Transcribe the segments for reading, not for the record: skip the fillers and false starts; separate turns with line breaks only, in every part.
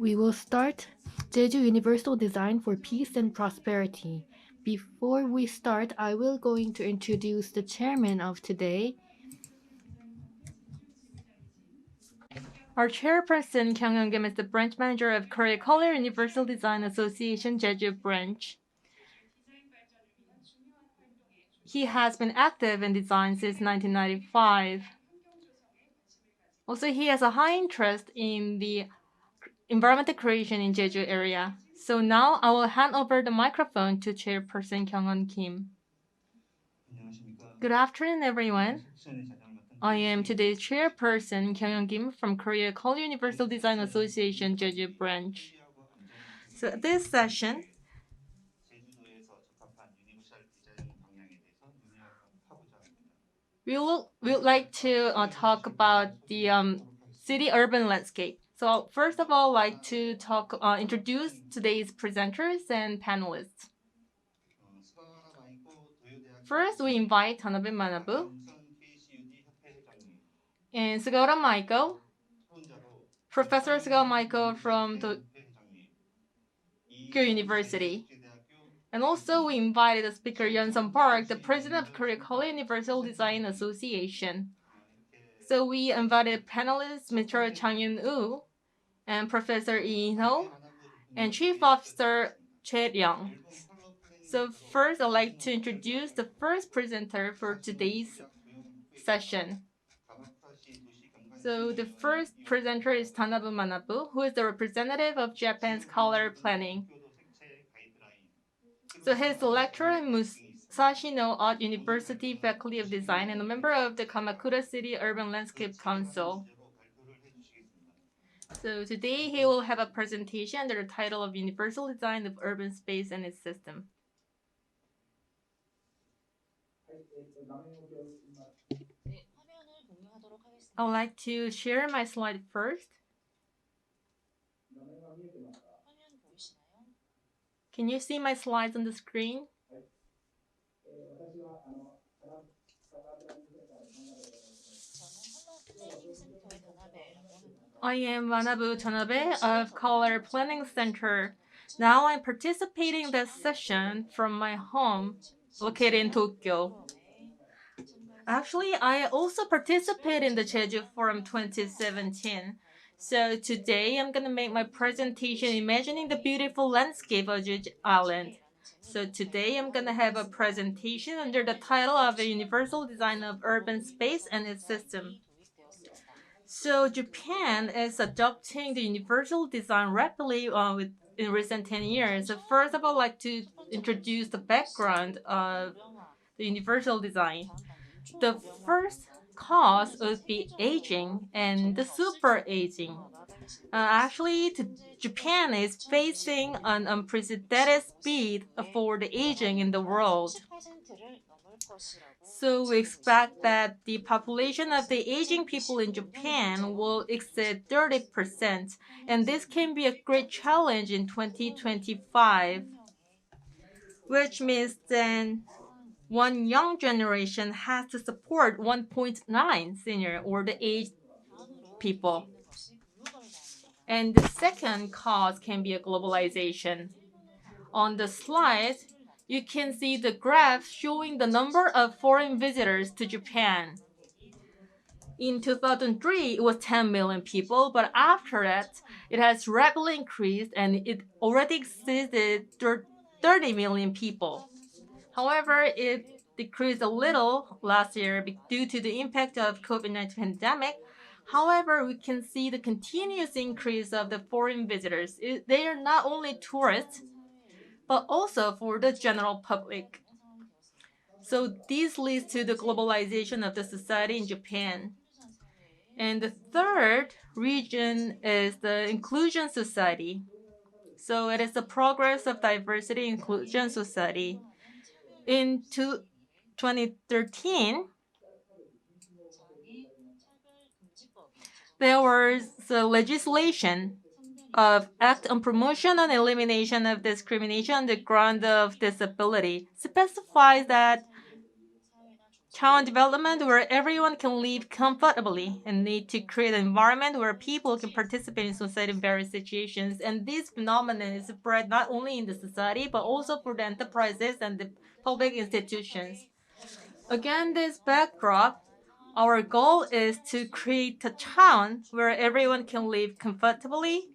We will start Jeju Universal Design for Peace and Prosperity. Before we start, I will going to introduce the chairman of today. Our chairperson, Kyung Young-kim, is the branch manager of Korea Color Universal Design Association Jeju branch. He has been active in design since 1995. Also, he has a high interest in the environmental creation in Jeju area. So now I will hand over the microphone to Chairperson Kyung-won Kim. Good afternoon, everyone. I am today's chairperson, Kyung-won Kim from Korea Color Universal Design Association Jeju branch. So this session, we would like to talk about the city urban landscape. So first of all, I'd like to introduce today's presenters and panelists. First, we invite Tanabe Manabu and Sugawara Michael, Professor Sugawara Michael from Tokyo University. And also, we invited the speaker Yeon-sun Park, the president of Korea Color Universal Design Association. So we invited panelists Mr. Chang Yun-woo and Professor Lee In-ho and Chief Officer Choi Young. So first, I'd like to introduce the first presenter for today's session. So the first presenter is Tanabu Manabu, who is the representative of Japan's color planning. So he's a lecturer in Musashi no Art University Faculty of Design and a member of the Kamakura City Urban Landscape Council. So today he will have a presentation under the title of Universal Design of Urban Space and its System. I would like to share my slide first. Can you see my slides on the screen? I am Manabu Tanabe of Color Planning Center. Now I'm participating in this session from my home located in Tokyo. Actually, I also participate in the Jejuporam 2017. So today I'm going to make my presentation imagining the beautiful landscape of Jeju Island. So today I'm going to have a presentation under the title of the Universal Design of Urban Space and its System. So Japan is adopting the universal design rapidly in recent 10 years. So first of all, I'd like to introduce the background of the universal design. The first cause would be aging and the super aging. Japan is facing an unprecedented speed for the aging in the world. So we expect that the population of the aging people in Japan will exceed 30%, and this can be a great challenge in 2025, which means then one young generation has to support 1.9 senior or the aged people. And the second cause can be a globalization. On the slide, you can see the graph showing the number of foreign visitors to Japan. In 2003, it was 10 million people, but after that, it has rapidly increased and it already exceeded 30 million people. However, it decreased a little last year due to the impact of COVID-19 pandemic. However, we can see the continuous increase of the foreign visitors. They are not only tourists, but also for the general public. So this leads to the globalization of the society in Japan. And the third region is the inclusion society. So it is the progress of diversity inclusion society. In 2013, there was the legislation of Act on Promotion and Elimination of Discrimination on the Ground of Disability specifies that town development where everyone can live comfortably and need to create an environment where people can participate in society in various situations. And this phenomenon is spread not only in the society but also for the enterprises and the public institutions. Again, this backdrop, our goal is to create a town where everyone can live comfortably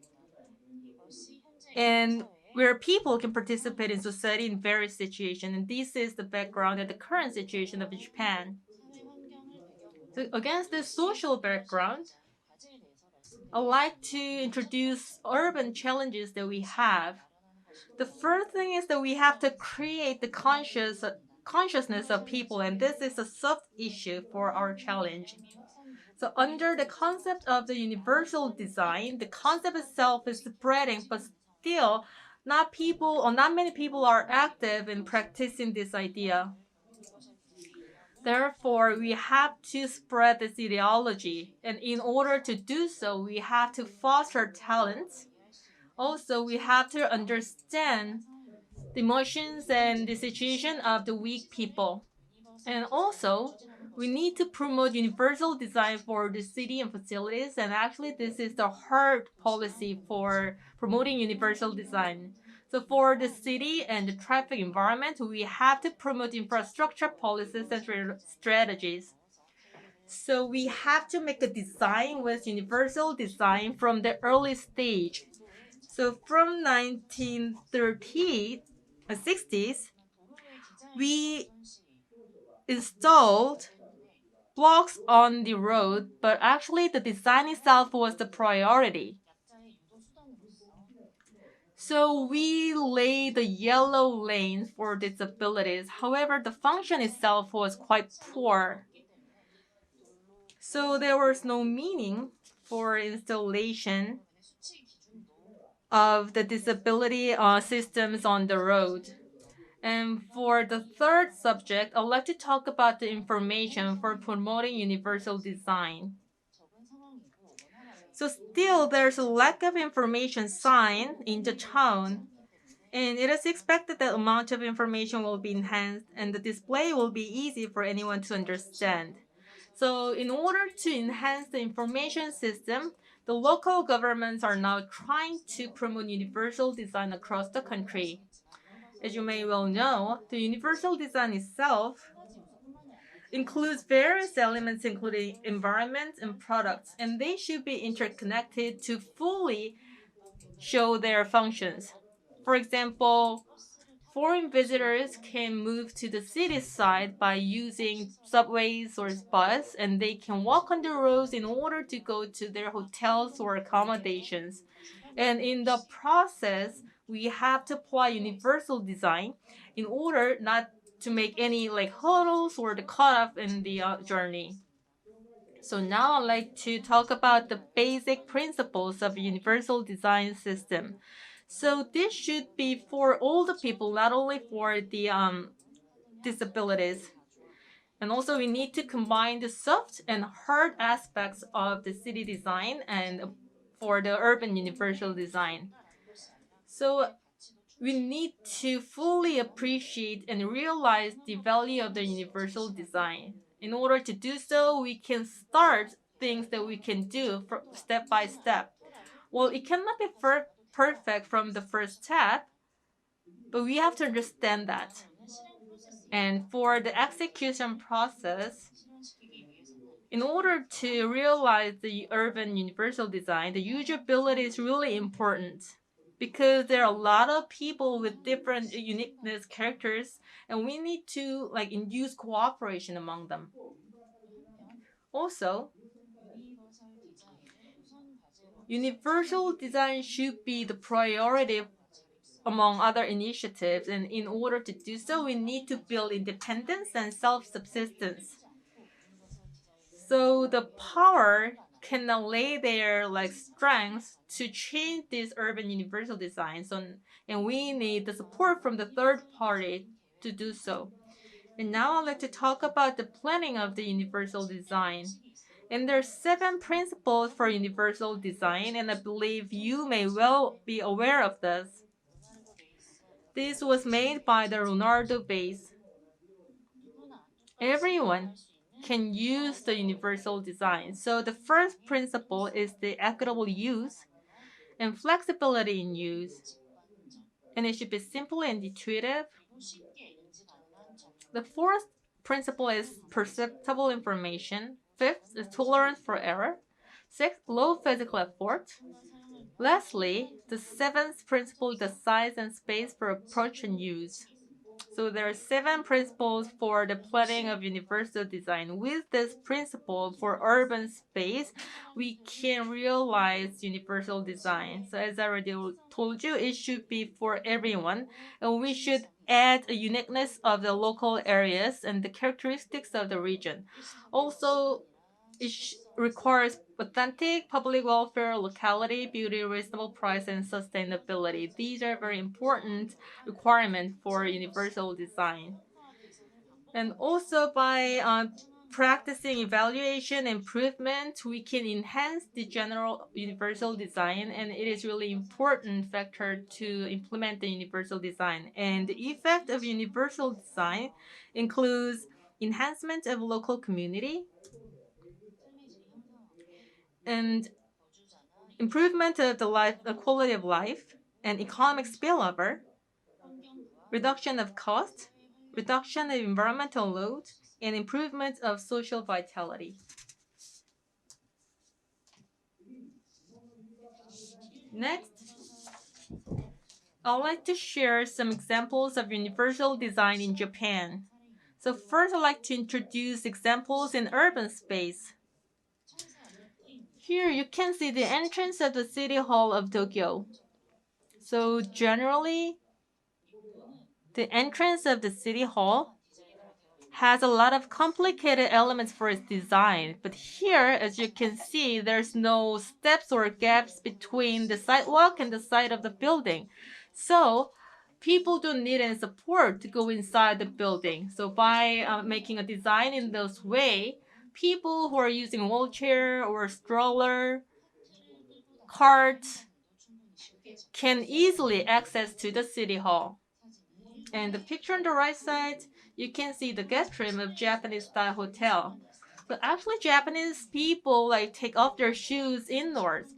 and where people can participate in society in various situations. And this is the background and the current situation of Japan. So against this social background, I'd like to introduce urban challenges that we have. The first thing is that we have to create the consciousness of people, and this is a soft issue for our challenge. So under the concept of the universal design, the concept itself is spreading, but still not many people are active in practicing this idea. Therefore, we have to spread this ideology, and in order to do so, we have to foster talent. Also, we have to understand the emotions and the situation of the weak people. And also, we need to promote universal design for the city and facilities. And actually, this is the hard policy for promoting universal design. So for the city and the traffic environment, we have to promote infrastructure policies and strategies. So we have to make a design with universal design from the early stage. So from 1960s, we installed blocks on the road, but actually the design itself was the priority. So we laid the yellow lanes for disabilities. However, the function itself was quite poor. So there was no meaning for installation of the disability systems on the road. And for the third subject, I'd like to talk about the information for promoting universal design. So still, there's a lack of information sign in the town, and it is expected that amount of information will be enhanced and the display will be easy for anyone to understand. So in order to enhance the information system, the local governments are now trying to promote universal design across the country. As you may well know, the universal design itself includes various elements including environment and products, and they should be interconnected to fully show their functions. For example, foreign visitors can move to the city side by using subways or bus, and they can walk on the roads in order to go to their hotels or accommodations. And in the process, we have to apply universal design in order not to make any like hurdles or the cutoff in the journey. So now I'd like to talk about the basic principles of a universal design system. So this should be for all the people, not only for the disabilities. And also we need to combine the soft and hard aspects of the city design and for the urban universal design. So we need to fully appreciate and realize the value of the universal design. In order to do so, we can start things that we can do step by step. Well, it cannot be perfect from the first step, but we have to understand that. And for the execution process, in order to realize the urban universal design, the usability is really important because there are a lot of people with different uniqueness characters, and we need to like induce cooperation among them. Also, universal design should be the priority among other initiatives, and in order to do so, we need to build independence and self-subsistence. So the power can lay their like strengths to change this urban universal design. So, and we need the support from the third party to do so. And now I'd like to talk about the planning of the universal design. And there are 7 principles for universal design, and I believe you may well be aware of this. This was made by the Leonardo base. everyone can use the universal design. So the first principle is the equitable use and flexibility in use. And it should be simple and intuitive. The fourth principle is perceptible information. Fifth is tolerance for error. Sixth, low physical effort. Lastly, the seventh principle is the size and space for approach and use. So there are 7 principles for the planning of universal design. With this principle for urban space, we can realize universal design. So as I already told you, it should be for everyone, and we should add a uniqueness of the local areas and the characteristics of the region. Also, it requires authentic public welfare, locality, beauty, reasonable price, and sustainability. These are very important requirements for universal design. And also by practicing evaluation improvement, we can enhance the general universal design, and it is really important factor to implement the universal design. And the effect of universal design includes enhancement of local community, and improvement of the quality of life and economic spillover, reduction of cost, reduction of environmental load, and improvement of social vitality. Next, I'd like to share some examples of universal design in Japan. So first, I'd like to introduce examples in urban space. Here you can see the entrance of the City Hall of Tokyo. So generally, the entrance of the City Hall has a lot of complicated elements for its design. But here, as you can see, there's no steps or gaps between the sidewalk and the side of the building. So people don't need any support to go inside the building. So by making a design in this way, people who are using wheelchair or stroller, cart, can easily access to the city hall. And the picture on the right side, you can see the guest room of Japanese style hotel. But actually Japanese people like take off their shoes indoors.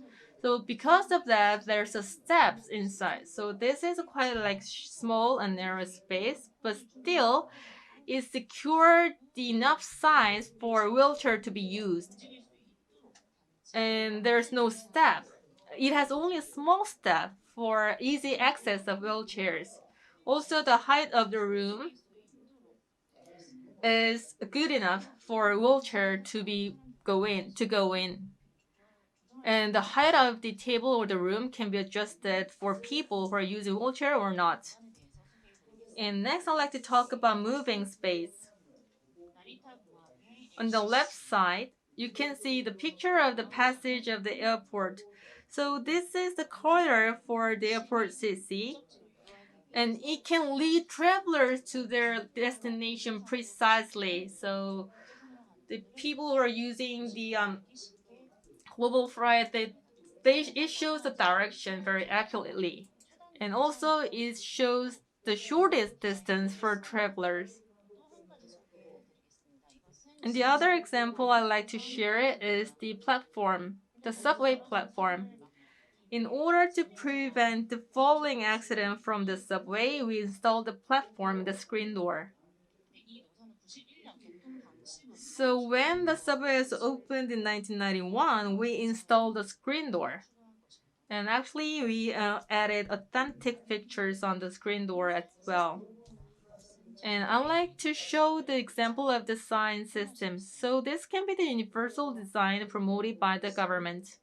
So because of that, there's a steps inside. So this is quite like small and narrow space, but still it secured enough size for wheelchair to be used. And there's no step. It has only a small step for easy access of wheelchairs. Also, the height of the room is good enough for a wheelchair to go in. And the height of the table or the room can be adjusted for people who are using wheelchair or not. And next, I'd like to talk about moving space. On the left side, you can see the picture of the passage of the airport. So this is the corridor for the airport CC, and it can lead travelers to their destination precisely. So the people who are using the global flight, it shows the direction very accurately, and also it shows the shortest distance for travelers. And the other example I like to share is the platform, the subway platform. In order to prevent the falling accident from the subway, we installed the platform, the screen door. So when the subway was opened in 1991, we installed the screen door. And actually, we added authentic features on the screen door as well. And I like to show the example of the sign system. So this can be the universal design promoted by the government.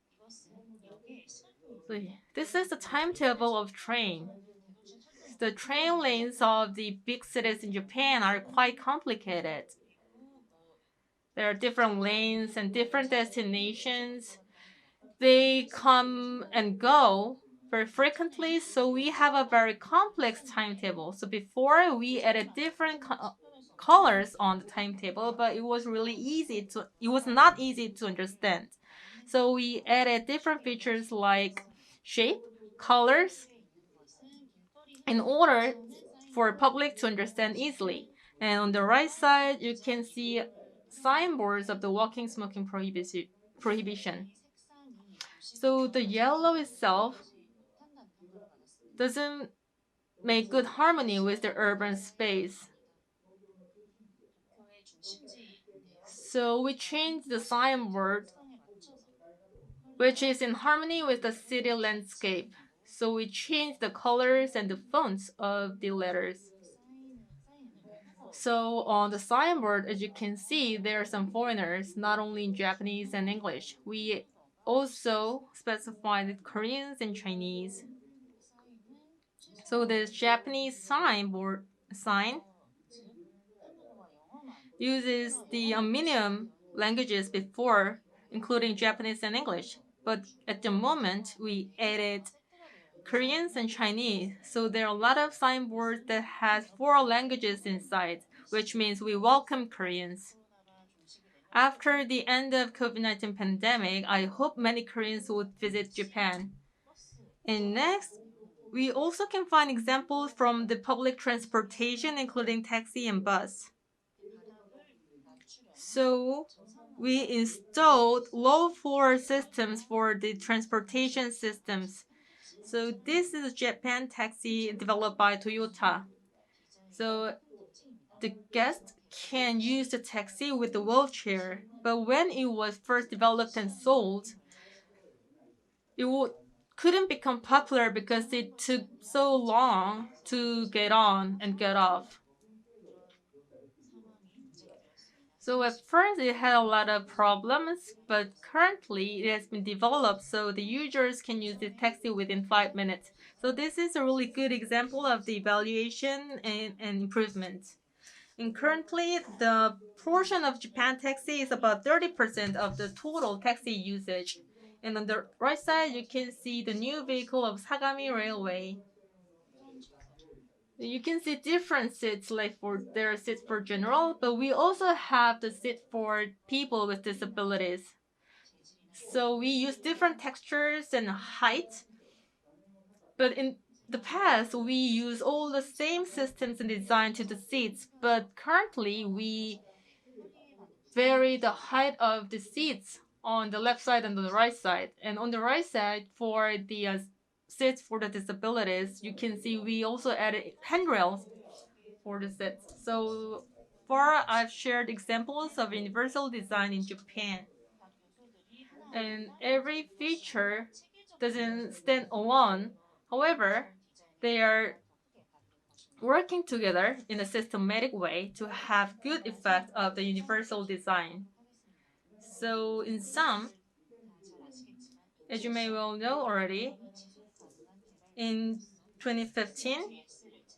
So this is the timetable of train. The train lanes of the big cities in Japan are quite complicated. There are different lanes and different destinations. They come and go very frequently, so we have a very complex timetable. So before we added different colors on the timetable, but it was not easy to understand. So we added different features like shape, colors, in order for public to understand easily. And on the right side, you can see signboards of the walking smoking prohibition. So the yellow itself doesn't make good harmony with the urban space. So we changed the signboard, which is in harmony with the city landscape. So we changed the colors and the fonts of the letters. So on the signboard, as you can see, there are some foreigners, not only in Japanese and English. We also specified Koreans and Chinese. So the Japanese sign uses the minimum languages before, including Japanese and English. But at the moment, we added Koreans and Chinese. So there are a lot of signboards that has 4 languages inside, which means we welcome Koreans. After the end of COVID-19 pandemic, I hope many Koreans would visit Japan. And next, we also can find examples from the public transportation, including taxi and bus. So we installed low floor systems for the transportation systems. So this is a Japan taxi developed by Toyota. So the guest can use the taxi with the wheelchair, but when it was first developed and sold, it couldn't become popular because it took so long to get on and get off. So at first it had a lot of problems, but currently it has been developed so the users can use the taxi within 5 minutes. So this is a really good example of the evaluation and improvement. And currently the portion of Japan taxi is about 30% of the total taxi usage. And on the right side, you can see the new vehicle of Sagami Railway. You can see different seats, like there are seats for general, but we also have the seat for people with disabilities. So we use different textures and height, but in the past we use all the same systems and design to the seats, but currently we vary the height of the seats on the left side and the right side. And on the right side, for the seats for the disabilities, you can see we also added handrails for the seats. So far, I've shared examples of universal design in Japan. And every feature doesn't stand alone. However, they are working together in a systematic way to have good effect of the universal design. So in sum, as you may well know already, in 2015,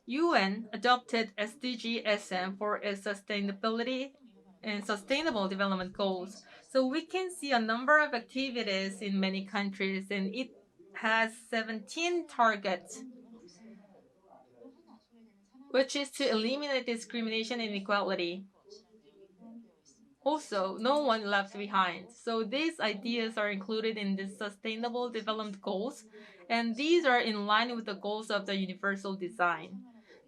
UN adopted SDG SM for its sustainability and sustainable development goals. So we can see a number of activities in many countries, and it has 17 targets, which is to eliminate discrimination and inequality. Also, no one left behind. So these ideas are included in the Sustainable Development Goals, and these are in line with the goals of the universal design.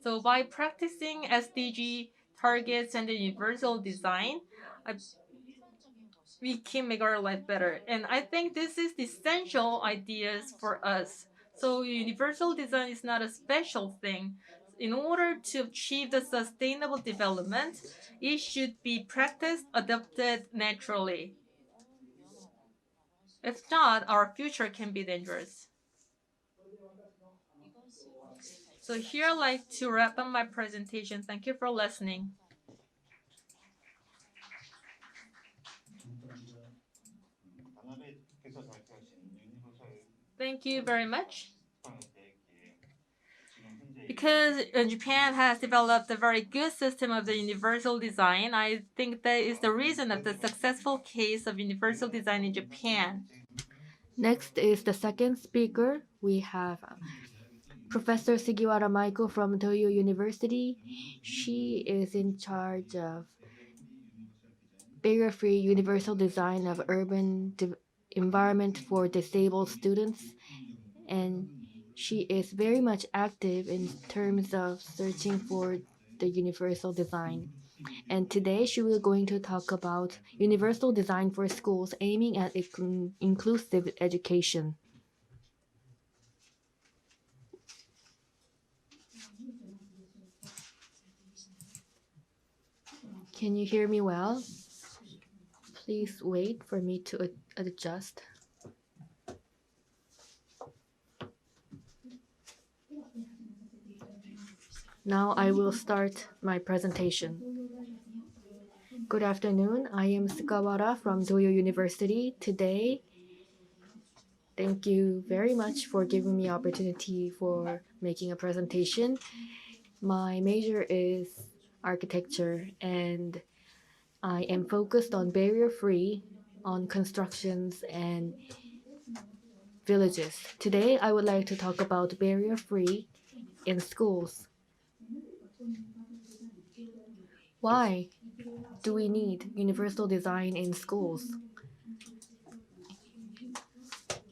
So by practicing SDG targets and the universal design, we can make our life better. And I think this is the essential ideas for us. So universal design is not a special thing. In order to achieve the sustainable development, it should be practiced, adopted naturally. If not, our future can be dangerous. So here I'd like to wrap up my presentation. Thank you for listening. Thank you very much. Because Japan has developed a very good system of the universal design, I think that is the reason of the successful case of universal design in Japan.
Next is the second speaker. We have Professor Sugiwara Maiko from Toyo University. She is in charge of barrier-free universal design of urban environment for disabled students, and she is very much active in terms of searching for the universal design. And today she will going to talk about universal design for schools aiming at inclusive education. Can you hear me well? Please wait for me to adjust. Now I will start my presentation. Good afternoon. I am Sukawara from Toyo University. Today, thank you very much for giving me opportunity for making a presentation. My major is architecture and I am focused on barrier-free on constructions and villages. Today, I would like to talk about barrier-free in schools. Why do we need universal design in schools?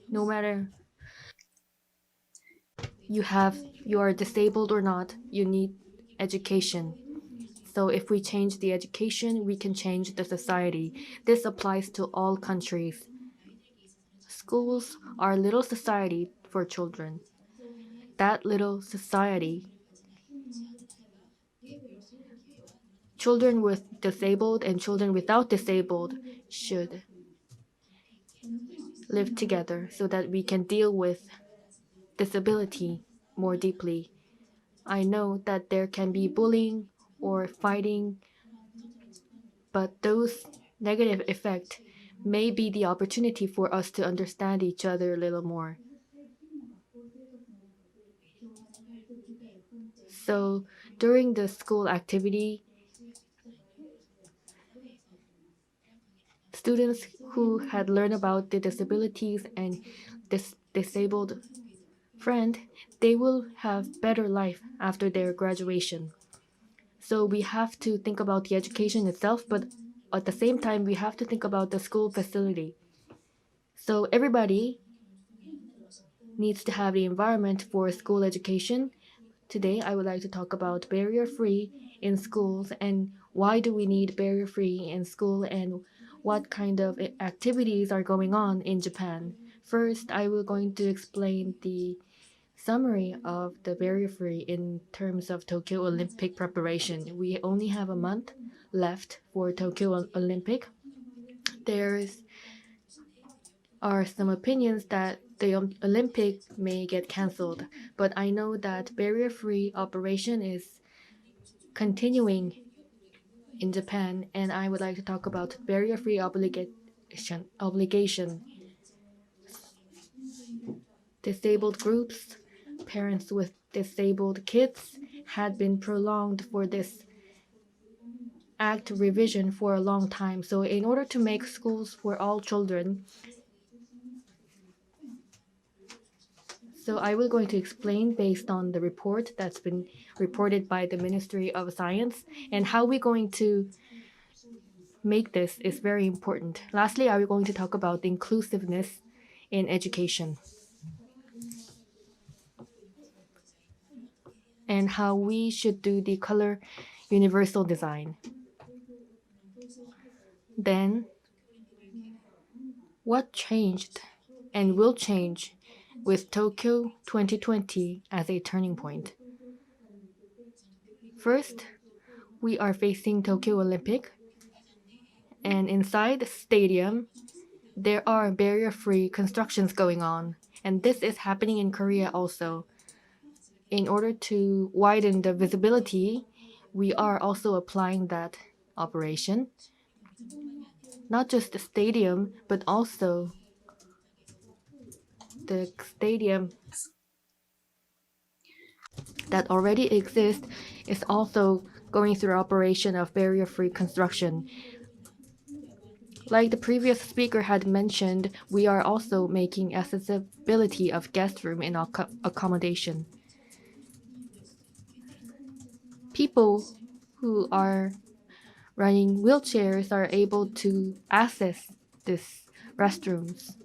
No matter you are disabled or not, you need education. So if we change the education, we can change the society. This applies to all countries. Schools are a little society for children. That little society, children with disabled and children without disabled should live together so that we can deal with disability more deeply. I know that there can be bullying or fighting, but those negative effects may be the opportunity for us to understand each other a little more. So during the school activity, students who had learned about the disabilities and this disabled friend, they will have better life after their graduation. So we have to think about the education itself, but at the same time, we have to think about the school facility. So everybody needs to have the environment for school education. Today, I would like to talk about barrier-free in schools and why do we need barrier-free in school and what kind of activities are going on in Japan. First, I will going to explain the summary of the barrier-free in terms of Tokyo Olympic preparation. We only have a month left for Tokyo Olympic. There are some opinions that the Olympic may get cancelled, but I know that barrier-free operation is continuing in Japan, and I would like to talk about barrier-free obligation. Disabled groups, parents with disabled kids had been prolonged for this act revision for a long time. So in order to make schools for all children, so I will going to explain based on the report that's been reported by the Ministry of Science and how we're going to make this is very important. Lastly, I will going to talk about inclusiveness in education and how we should do the color universal design. Then, what changed and will change with Tokyo 2020 as a turning point? First, we are facing Tokyo Olympic, and inside the stadium, there are barrier-free constructions going on, and this is happening in Korea also. In order to widen the visibility, we are also applying that operation. Not just the stadium, but also the stadium that already exists is also going through operation of barrier-free construction. Like the previous speaker had mentioned, we are also making accessibility of guest room in accommodation. People who are running wheelchairs are able to access these restrooms.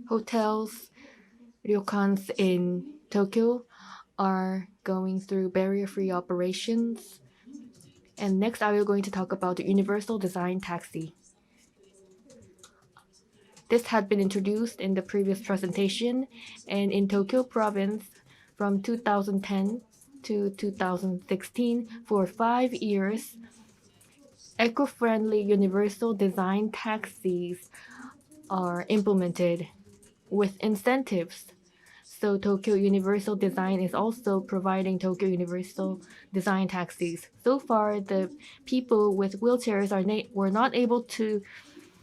Hotels ryokans in Tokyo are going through barrier-free operations. And next, I will going to talk about the Universal Design Taxi. This had been introduced in the previous presentation, and in Tokyo province from 2010 to 2016 for 5 years, eco-friendly universal design taxis are implemented with incentives. So Tokyo Universal Design is also providing Tokyo Universal Design taxis. So far, the people with wheelchairs were not able to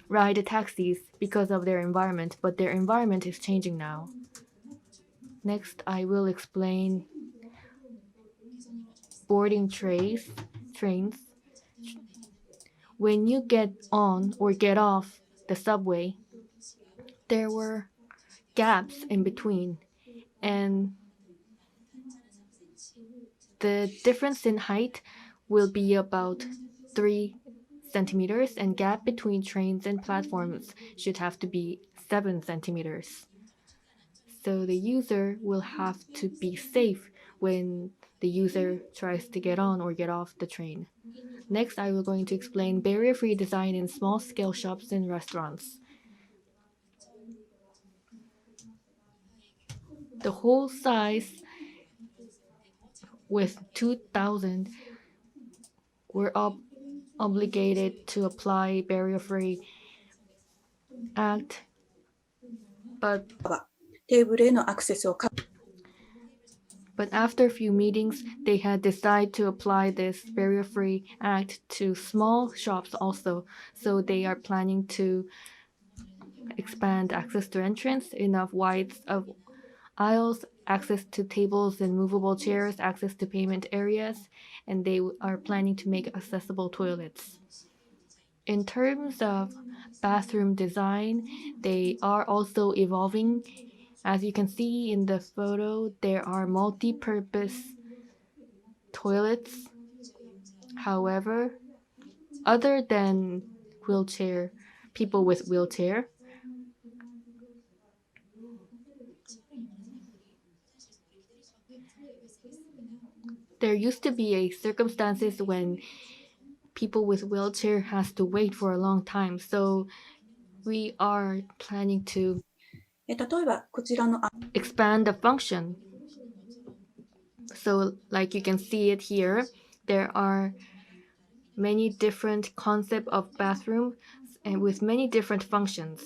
ride the taxis because of their environment, but their environment is changing now. Next, I will explain boarding trains. When you get on or get off the subway, there were gaps in between, and the difference in height will be about 3 centimeters, and gap between trains and platforms should have to be 7 centimeters. So the user will have to be safe when the user tries to get on or get off the train. Next, I will going to explain barrier-free design in small-scale shops and restaurants. The whole size with 2,000 were obligated to apply barrier-free act, but
テーブルへのアクセスを
But after a few meetings, they had decided to apply this barrier-free act to small shops also. So they are planning to expand access to entrance, enough widths of aisles, access to tables and movable chairs, access to payment areas, and they are planning to make accessible toilets. In terms of bathroom design, they are also evolving. As you can see in the photo, there are multi-purpose toilets. However, other than people with wheelchair, there used to be a circumstances when people with wheelchair has to wait for a long time. So we are planning to
例えばこちらの
expand the function. So like you can see it here, there are many different concept of bathroom and with many different functions.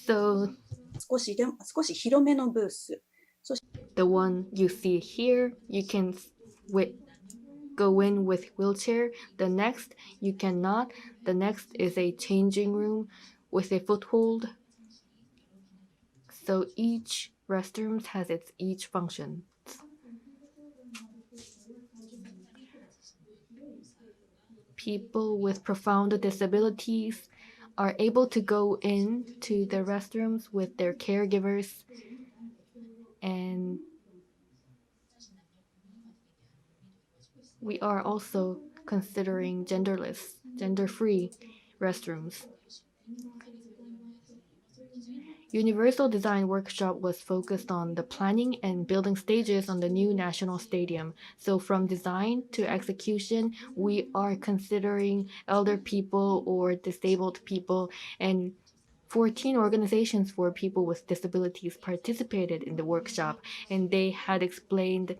So
少し広めのブース、
the one you see here, you can go in with wheelchair. The next, you cannot. The next is a changing room with a foothold. So each restroom has its each function. People with profound disabilities are able to go into the restrooms with their caregivers, and we are also considering gender-free restrooms. Universal Design Workshop was focused on the planning and building stages on the new national stadium. So from design to execution, we are considering elder people or disabled people, and 14 organizations for people with disabilities participated in the workshop, and they had explained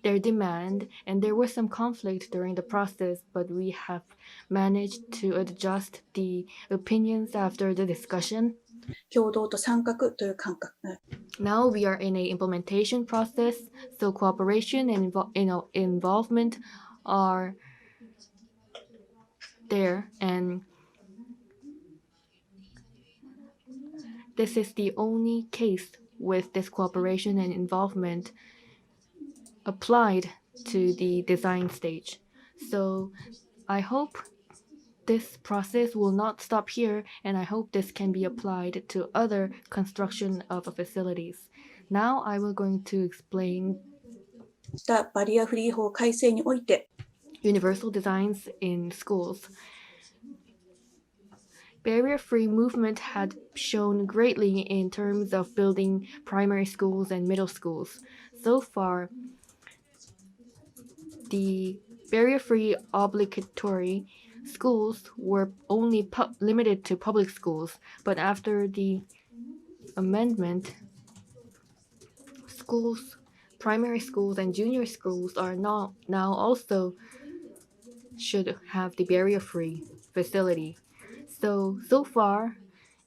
their demand, and there was some conflict during the process, but we have managed to adjust the opinions after the discussion.
共同と参画という感覚、
Now we are in a implementation process, so cooperation and involvement are there, and this is the only case with this cooperation and involvement applied to the design stage. So I hope this process will not stop here, and I hope this can be applied to other construction of facilities. Now I will going to explain
したバリアフリー法改正において
universal designs in schools. barrier-free movement had shown greatly in terms of building primary schools and middle schools. So far, the barrier-free obligatory schools were only limited to public schools, but after the amendment, schools, primary schools and junior schools are now also should have the barrier-free facility. So far,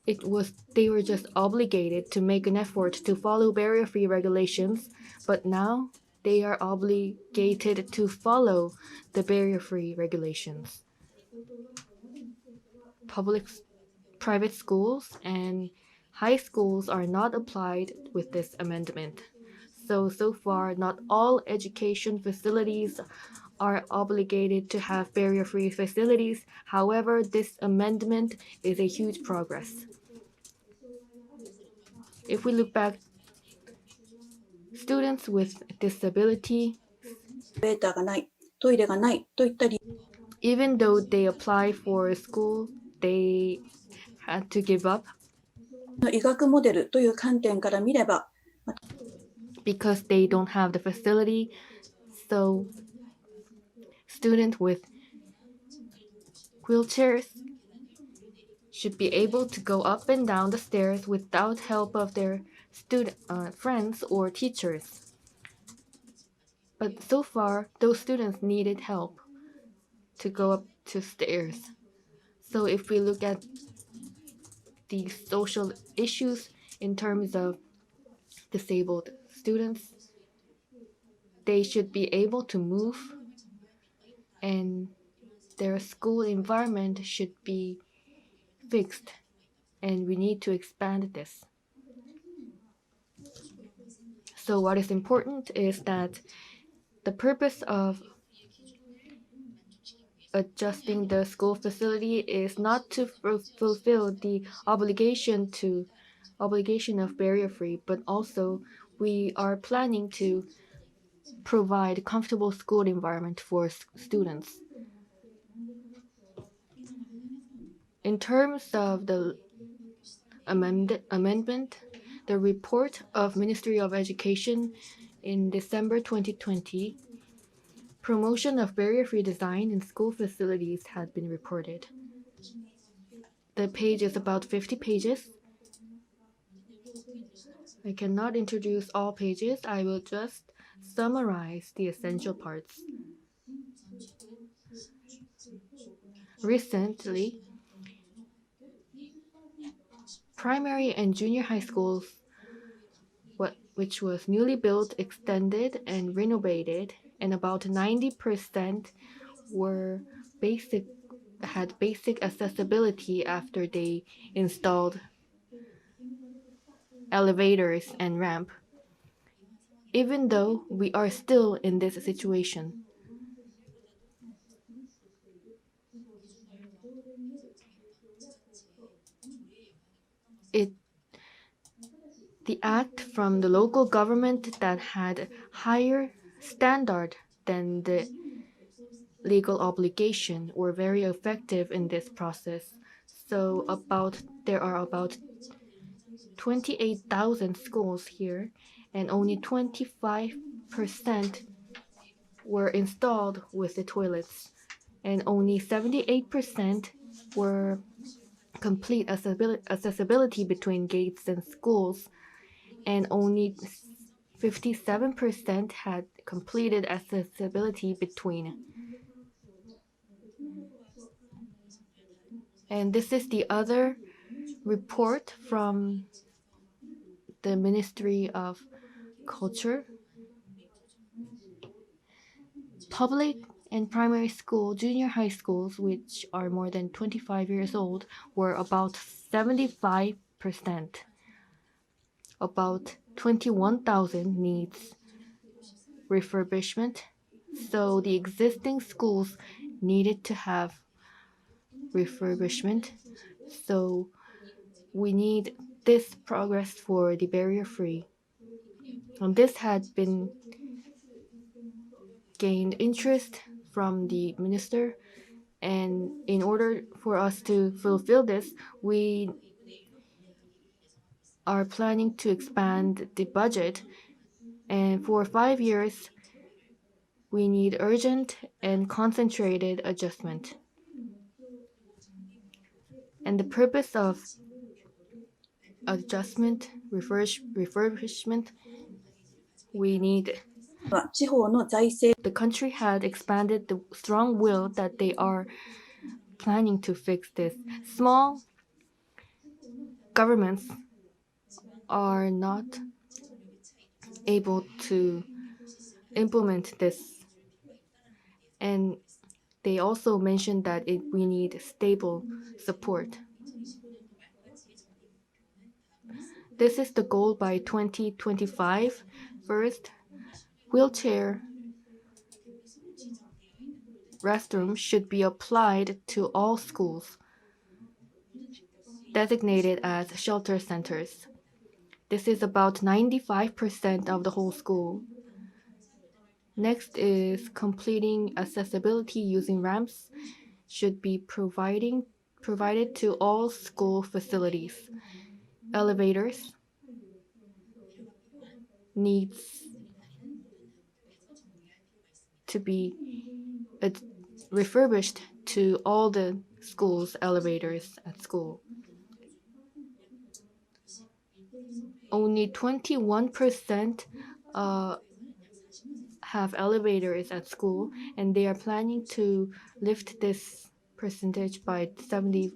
they were just obligated to make an effort to follow barrier-free regulations, but now they are obligated to follow the barrier-free regulations. Public, private schools and high schools are not applied with this amendment. So far, not all education facilities are obligated to have barrier-free facilities. However, this amendment is a huge progress. If we look back, students with disability,
エレベーターがない、トイレがないといった理
even though they apply for school, they had to give up
由の医学モデルという観点から見れば、
because they don't have the facility. So students with wheelchairs should be able to go up and down the stairs without help of their friends or teachers. But so far, those students needed help to go up to stairs. So if we look at the social issues in terms of disabled students, they should be able to move and their school environment should be fixed, and we need to expand this. So what is important is that the purpose of adjusting the school facility is not to fulfill the obligation of barrier-free, but also we are planning to provide comfortable school environment for students. In terms of the amendment, the report of Ministry of Education in December 2020, promotion of barrier-free design in school facilities had been reported. The page is about 50 pages. I cannot introduce all pages. I will just summarize the essential parts. Recently, primary and junior high schools, which was newly built, extended, and renovated, and about 90% had basic accessibility after they installed elevators and ramp. Even though we are still in this situation, the act from the local government that had higher standard than the legal obligation were very effective in this process. So there are about 28,000 schools here, and only 25% were installed with the toilets, and only 78% were complete accessibility between gates and schools, and only 57% had completed accessibility between. And this is the other report from the Ministry of Culture. Public and primary school, junior high schools, which are more than 25 years old, were about 75%. About 21,000 needs refurbishment. So the existing schools needed to have refurbishment. So we need this progress for the barrier-free. And this had been gained interest from the minister, And in order for us to fulfill this, we are planning to expand the budget. And for 5 years, we need urgent and concentrated adjustment. And the purpose of adjustment, refurbishment, we need.
地方の財政
The country had expanded the strong will that they are planning to fix this. Small governments are not able to implement this. And they also mentioned that we need stable support. This is the goal by 2025. First, wheelchair restrooms should be applied to all schools designated as shelter centers. This is about 95% of the whole school. Next is completing accessibility using ramps should be provided to all school facilities. Elevators needs to be refurbished to all the schools' elevators at school. Only 21% have elevators at school, and they are planning to lift this percentage by 74%.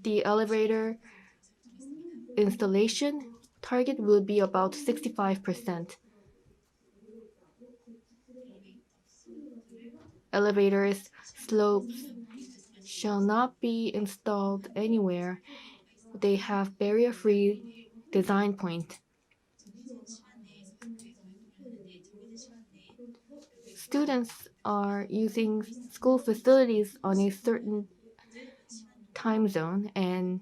The elevator installation target will be about 65%. Elevators, slopes shall not be installed anywhere. They have barrier-free design point. Students are using school facilities on a certain time zone, and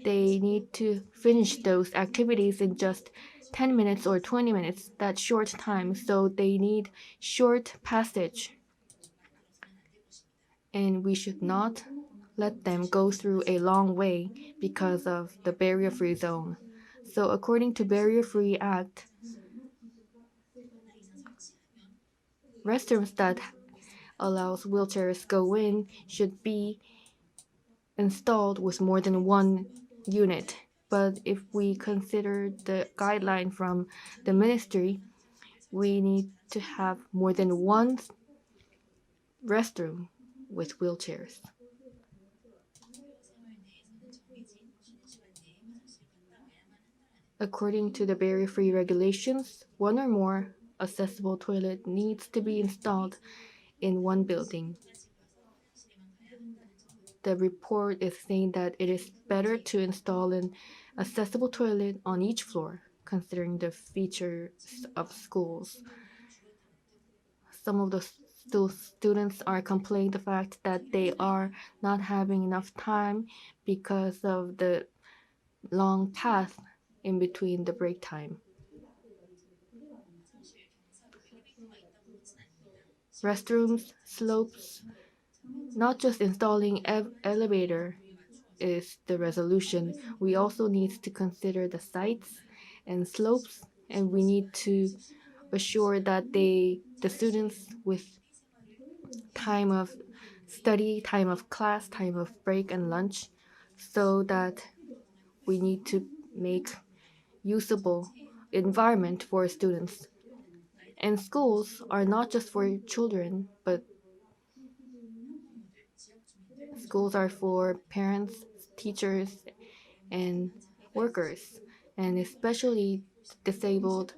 they need to finish those activities in just 10 minutes or 20 minutes, that short time, so they need short passage. And we should not let them go through a long way because of the barrier-free zone. So according to Barrier-Free Act, restrooms that allows wheelchairs go in should be installed with more than one unit. But if we consider the guideline from the ministry, we need to have more than one restroom with wheelchairs. According to the barrier-free regulations, one or more accessible toilet needs to be installed in one building. The report is saying that it is better to install an accessible toilet on each floor, considering the features of schools. Some of the students are complaining the fact that they are not having enough time because of the long path in between the break time. Restrooms, slopes, not just installing elevator is the resolution. We also need to consider the sites and slopes, and we need to assure that the students with time of study, time of class, time of break and lunch, so that we need to make usable environment for students. And schools are not just for children, but schools are for parents, teachers, and workers, and especially disabled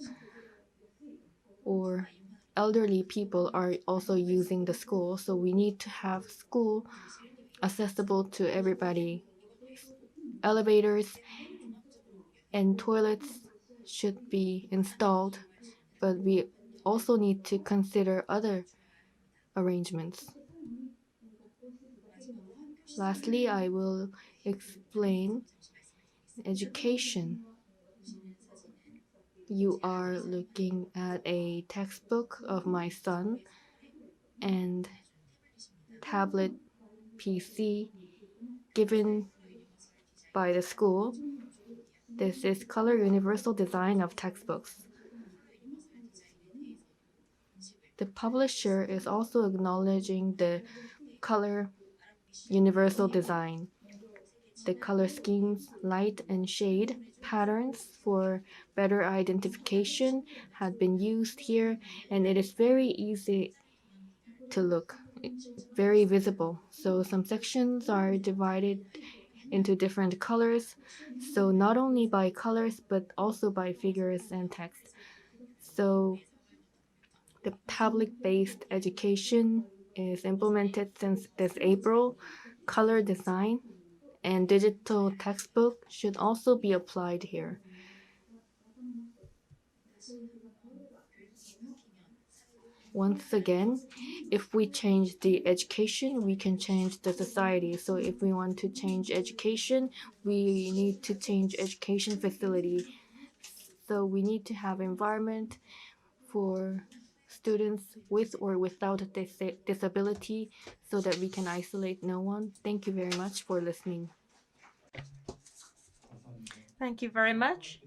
or elderly people are also using the school. So we need to have school accessible to everybody. Elevators and toilets should be installed, but we also need to consider other arrangements. Lastly, I will explain education. You are looking at a textbook of my son and tablet PC given by the school. This is Color Universal Design of Textbooks. The publisher is also acknowledging the color universal design. The color schemes, light and shade patterns for better identification had been used here, and it is very easy to look, very visible. So some sections are divided into different colors, so not only by colors but also by figures and text. So the public-based education is implemented since this April. Color design and digital textbook should also be applied here. Once again, if we change the education, we can change the society. So if we want to change education, we need to change education facility. So we need to have environment for students with or without a disability so that we can isolate no one. Thank you very much for listening.
Thank you very much.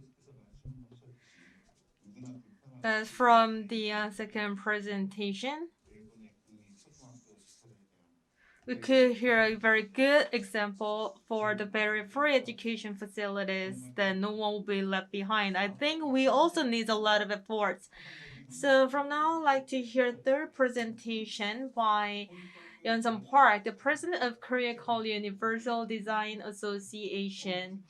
From the second presentation, we could hear a very good example for the very free education facilities that no one will be left behind. I think we also need a lot of efforts. So from now, I'd like to hear third presentation by Yeonsung Park, the president of Korea College Universal Design Association.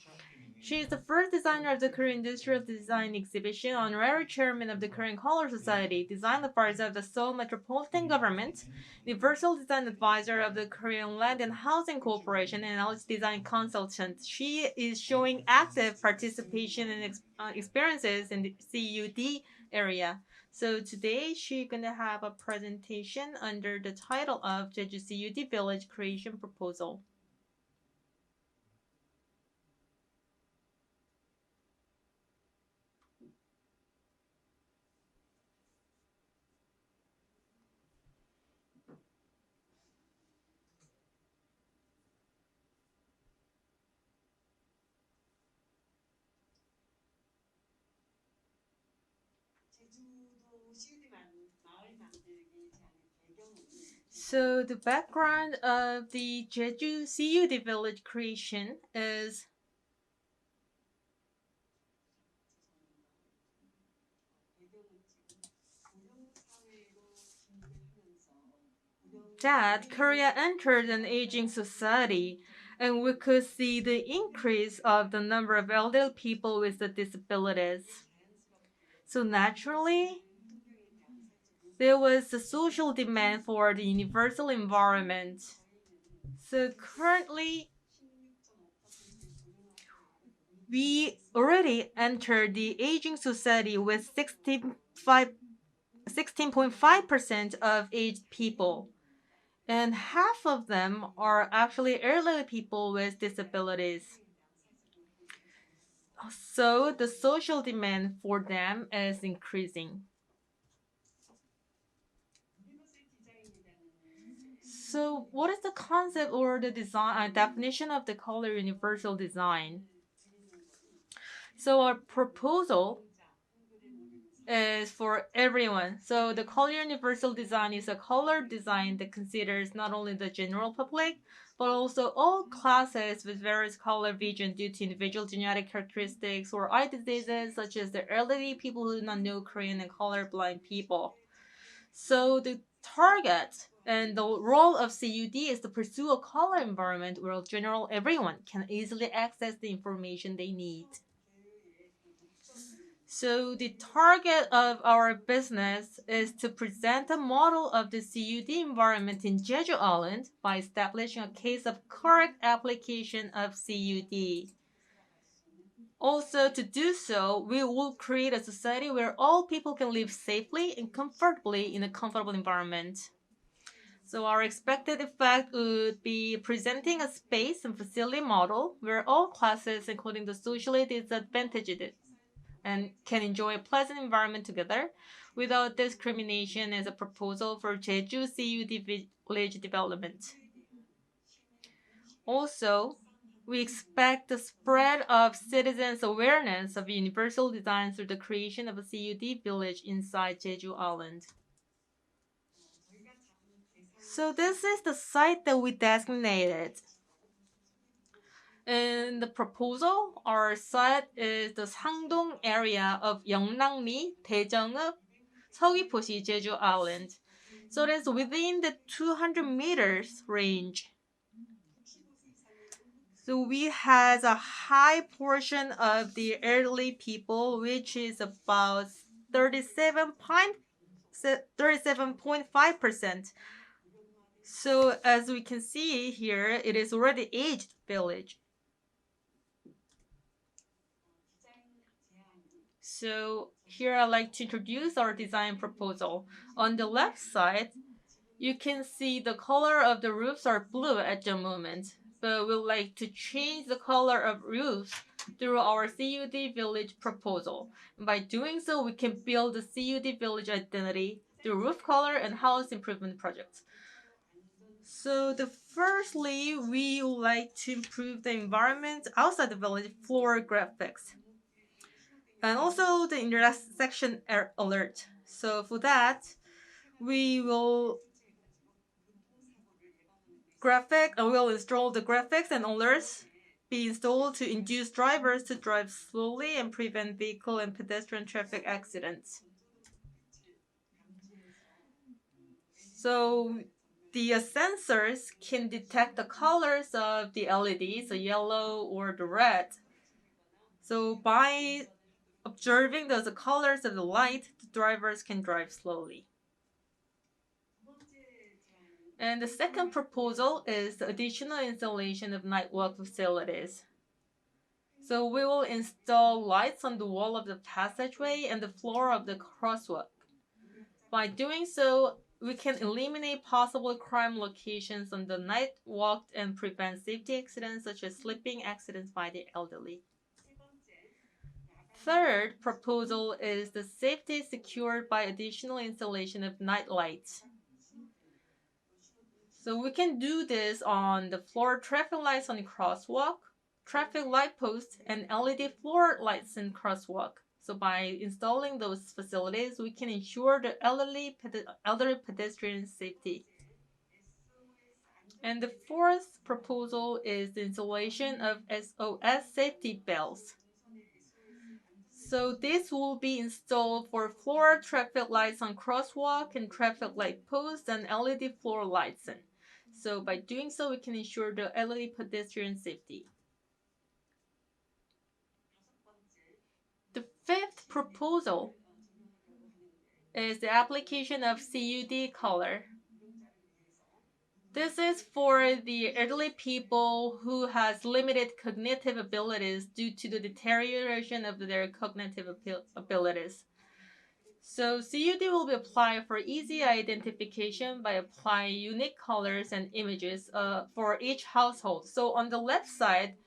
She is the first designer of the Korean Industrial Design Exhibition, honorary chairman of the Korean Color Society, design advisor of the Seoul Metropolitan Government, universal design advisor of the Korean Land and Housing Corporation, and knowledge design consultant. She is showing active participation and experiences in the CUD area. So today she's gonna have a presentation under the title of Jeju CUD Village Creation Proposal. So the background of the Jeju CUD village creation is that Korea entered an aging society, and we could see the increase of the number of elderly people with the disabilities. So naturally, there was a social demand for the universal environment. So currently, we already entered the aging society with 16.5% of aged people, and half of them are actually elderly people with disabilities. So the social demand for them is increasing. So what is the concept or the design definition of the color universal design? So our proposal is for everyone. So the color universal design is a color design that considers not only the general public, but also all classes with various color vision due to individual genetic characteristics or eye diseases, such as the elderly, people who do not know Korean, and colorblind people. So the target and the role of CUD is to pursue a color environment where general everyone can easily access the information they need. So the target of our business is to present a model of the CUD environment in Jeju Island by establishing a case of correct application of CUD. Also, to do so, we will create a society where all people can live safely and comfortably in a comfortable environment. So our expected effect would be presenting a space and facility model where all classes, including the socially disadvantaged, and can enjoy a pleasant environment together without discrimination as a proposal for Jeju CUD village development. Also, we expect the spread of citizens' awareness of universal design through the creation of a CUD village inside Jeju Island. So this is the site that we designated. In the proposal, our site is the 상동 area of 영랑리, 대정읍, 서귀포시, Jeju Island. So it is within the 200 meters range. So we have a high portion of the elderly people, which is about 37.5%. So as we can see here, it is already aged village. So here I'd like to introduce our design proposal. On the left side, you can see the color of the roofs are blue at the moment, but we'd like to change the color of roofs through our CUD village proposal. And by doing so, we can build the CUD village identity through roof color and house improvement projects. So firstly, we would like to improve the environment outside the village floor graphics. And also the intersection alert. So for that, we will install the graphics and alerts be installed to induce drivers to drive slowly and prevent vehicle and pedestrian traffic accidents. So the sensors can detect the colors of the LEDs, the yellow or the red. So by observing those colors of the light, the drivers can drive slowly. And the second proposal is the additional installation of night walk facilities. So we will install lights on the wall of the passageway and the floor of the crosswalk. By doing so, we can eliminate possible crime locations on the night walk and prevent safety accidents such as slipping accidents by the elderly. Third proposal is the safety secured by additional installation of night lights. So we can do this on the floor traffic lights on the crosswalk, traffic light posts, and LED floor lights in crosswalk. So by installing those facilities, we can ensure the elderly pedestrian safety. And the fourth proposal is the installation of SOS safety bells. So this will be installed for floor traffic lights on crosswalk and traffic light posts and LED floor lights. So by doing so, we can ensure the elderly pedestrian safety. The fifth proposal is the application of CUD color. This is for the elderly people who has limited cognitive abilities due to the deterioration of their cognitive abilities. So CUD will be applied for easy identification by applying unique colors and images for each household. So on the left side,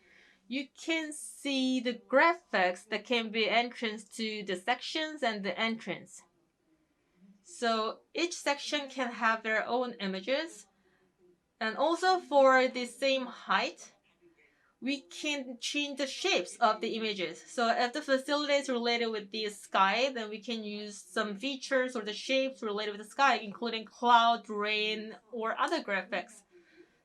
you can see the graphics that can be entrance to the sections and the entrance. So each section can have their own images. And also for the same height, we can change the shapes of the images. So if the facility is related with the sky, then we can use some features or the shapes related with the sky, including cloud, rain, or other graphics.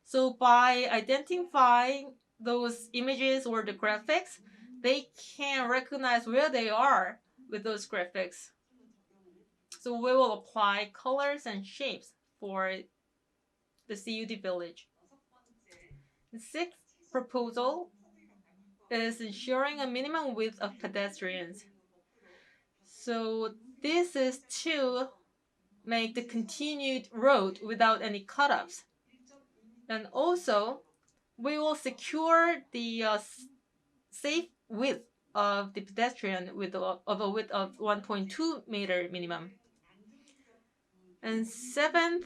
So by identifying those images or the graphics, they can recognize where they are with those graphics. So we will apply colors and shapes for the CUD village. The sixth proposal is ensuring a minimum width of pedestrians. So this is to make the continued road without any cutoffs. And also, we will secure the safe width of the pedestrian of a width of 1.2 meter minimum. And seventh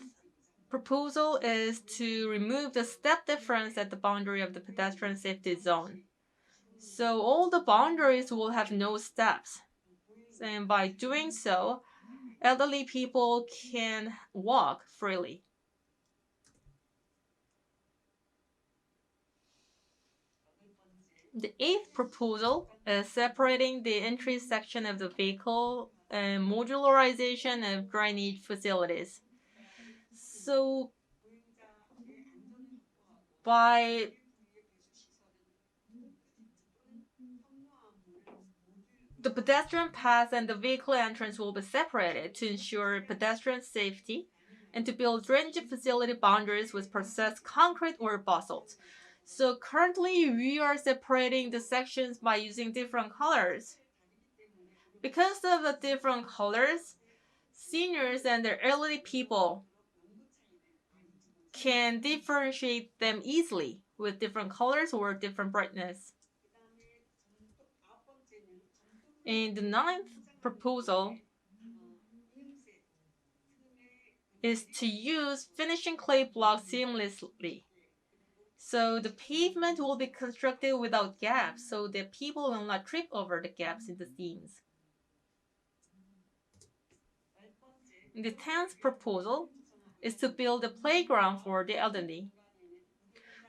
proposal is to remove the step difference at the boundary of the pedestrian safety zone. So all the boundaries will have no steps. And by doing so, elderly people can walk freely. The eighth proposal is separating the entry section of the vehicle and modularization of drainage facilities. So by the pedestrian path and the vehicle entrance will be separated to ensure pedestrian safety and to build drainage facility boundaries with processed concrete or basalt. So currently we are separating the sections by using different colors. Because of the different colors, seniors and their elderly people can differentiate them easily with different colors or different brightness. And the ninth proposal is to use finishing clay blocks seamlessly. So the pavement will be constructed without gaps so that people will not trip over the gaps in the seams. The 10th proposal is to build a playground for the elderly.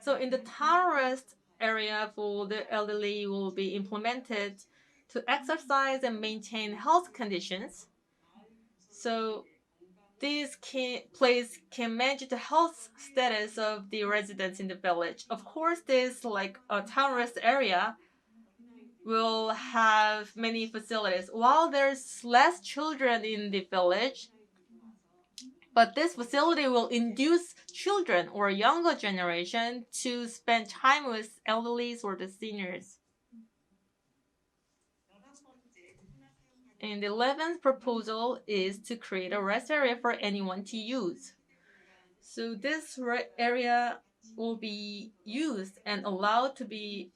So in the town rest area for the elderly will be implemented to exercise and maintain health conditions. So this place can manage the health status of the residents in the village. Of course, this like a town rest area will have many facilities. While there's less children in the village, but this facility will induce children or younger generation to spend time with elderlies or the seniors. And the 11th proposal is to create a rest area for anyone to use. So this area will be used and allowed to be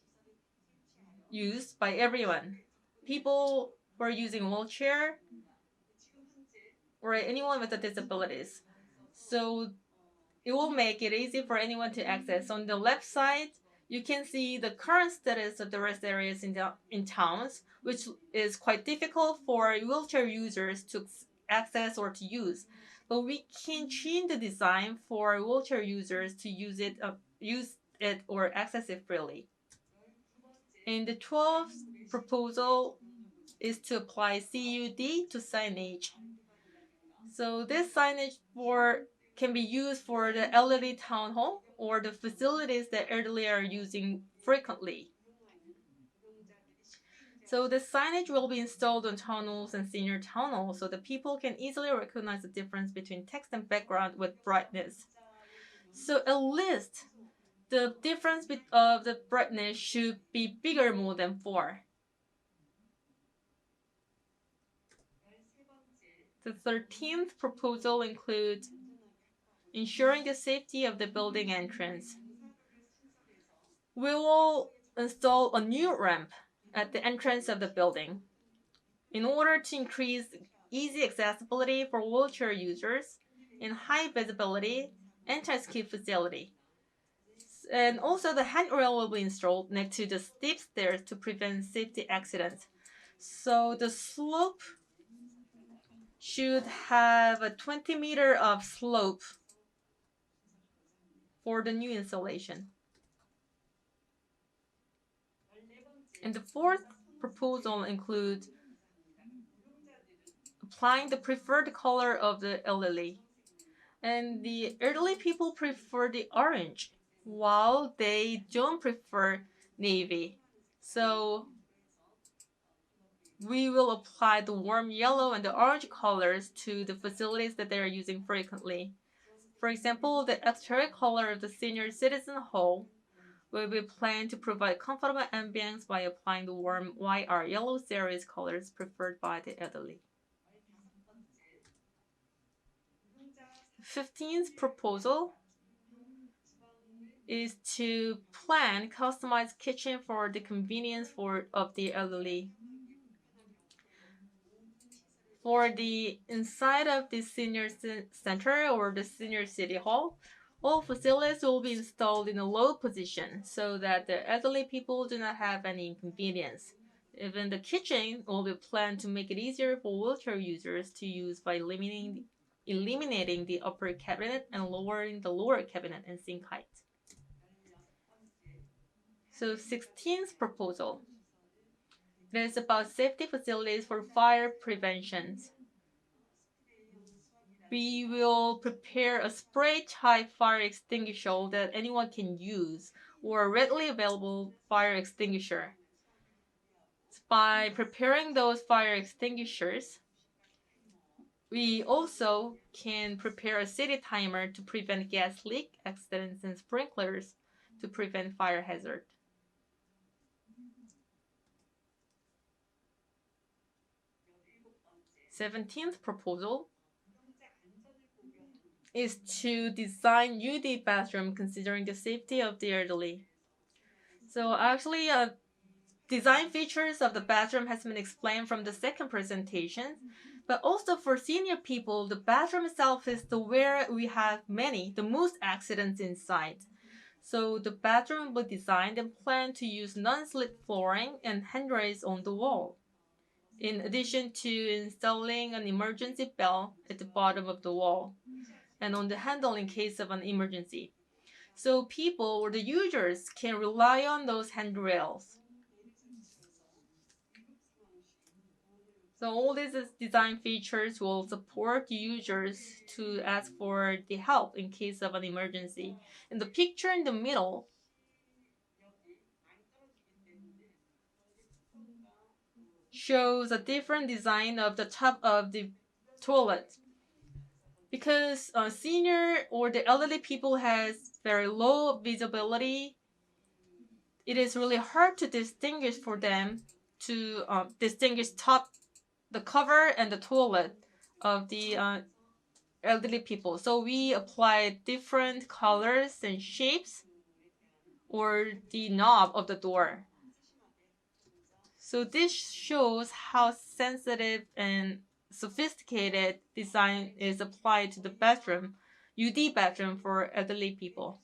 used by everyone. People who are using wheelchair or anyone with disabilities. So it will make it easy for anyone to access. On the left side, you can see the current status of the rest areas in towns, which is quite difficult for wheelchair users to access or to use. But we can change the design for wheelchair users to use it or access it freely. And the 12th proposal is to apply CUD to signage. So this signage can be used for the elderly town hall or the facilities that elderly are using frequently. So the signage will be installed on town halls and senior town halls so that people can easily recognize the difference between text and background with brightness. So at least the difference of the brightness should be bigger more than 4. The 13th proposal includes ensuring the safety of the building entrance. We will install a new ramp at the entrance of the building in order to increase easy accessibility for wheelchair users and high visibility anti-ski facility. And also the handrail will be installed next to the steep stairs to prevent safety accidents. So the slope should have a 20 meter of slope for the new installation. And the fourth proposal includes applying the preferred color of the elderly. And the elderly people prefer the orange, while they don't prefer navy. So we will apply the warm yellow and the orange colors to the facilities that they are using frequently. For example, the exterior color of the senior citizen hall will be planned to provide comfortable ambience by applying the warm YR yellow series colors preferred by the elderly. 15th proposal is to plan customized kitchen for the convenience of the elderly. For the inside of the senior center or the senior city hall, all facilities will be installed in a low position so that the elderly people do not have any inconvenience. Even the kitchen will be planned to make it easier for wheelchair users to use by eliminating the upper cabinet and lowering the lower cabinet and sink height. So 16th proposal. It is about safety facilities for fire prevention. We will prepare a spray-type fire extinguisher that anyone can use, or a readily available fire extinguisher. By preparing those fire extinguishers, we also can prepare a city timer to prevent gas leak, accidents, and sprinklers to prevent fire hazard. 17th proposal is to design UD bathroom considering the safety of the elderly. So actually, design features of the bathroom has been explained from the second presentation, but also for senior people, the bathroom itself is where we have the most accidents inside. So the bathroom will be designed and planned to use non-slip flooring and handrails on the wall, in addition to installing an emergency bell at the bottom of the wall and on the handle in case of an emergency. So people or the users can rely on those handrails. So all these design features will support users to ask for the help in case of an emergency. And the picture in the middle shows a different design of the top of the toilet. Because senior or the elderly people has very low visibility, it is really hard to distinguish for them to distinguish the cover and the toilet of the elderly people. So we apply different colors and shapes or the knob of the door. So this shows how sensitive and sophisticated design is applied to the bathroom, UD bathroom for elderly people.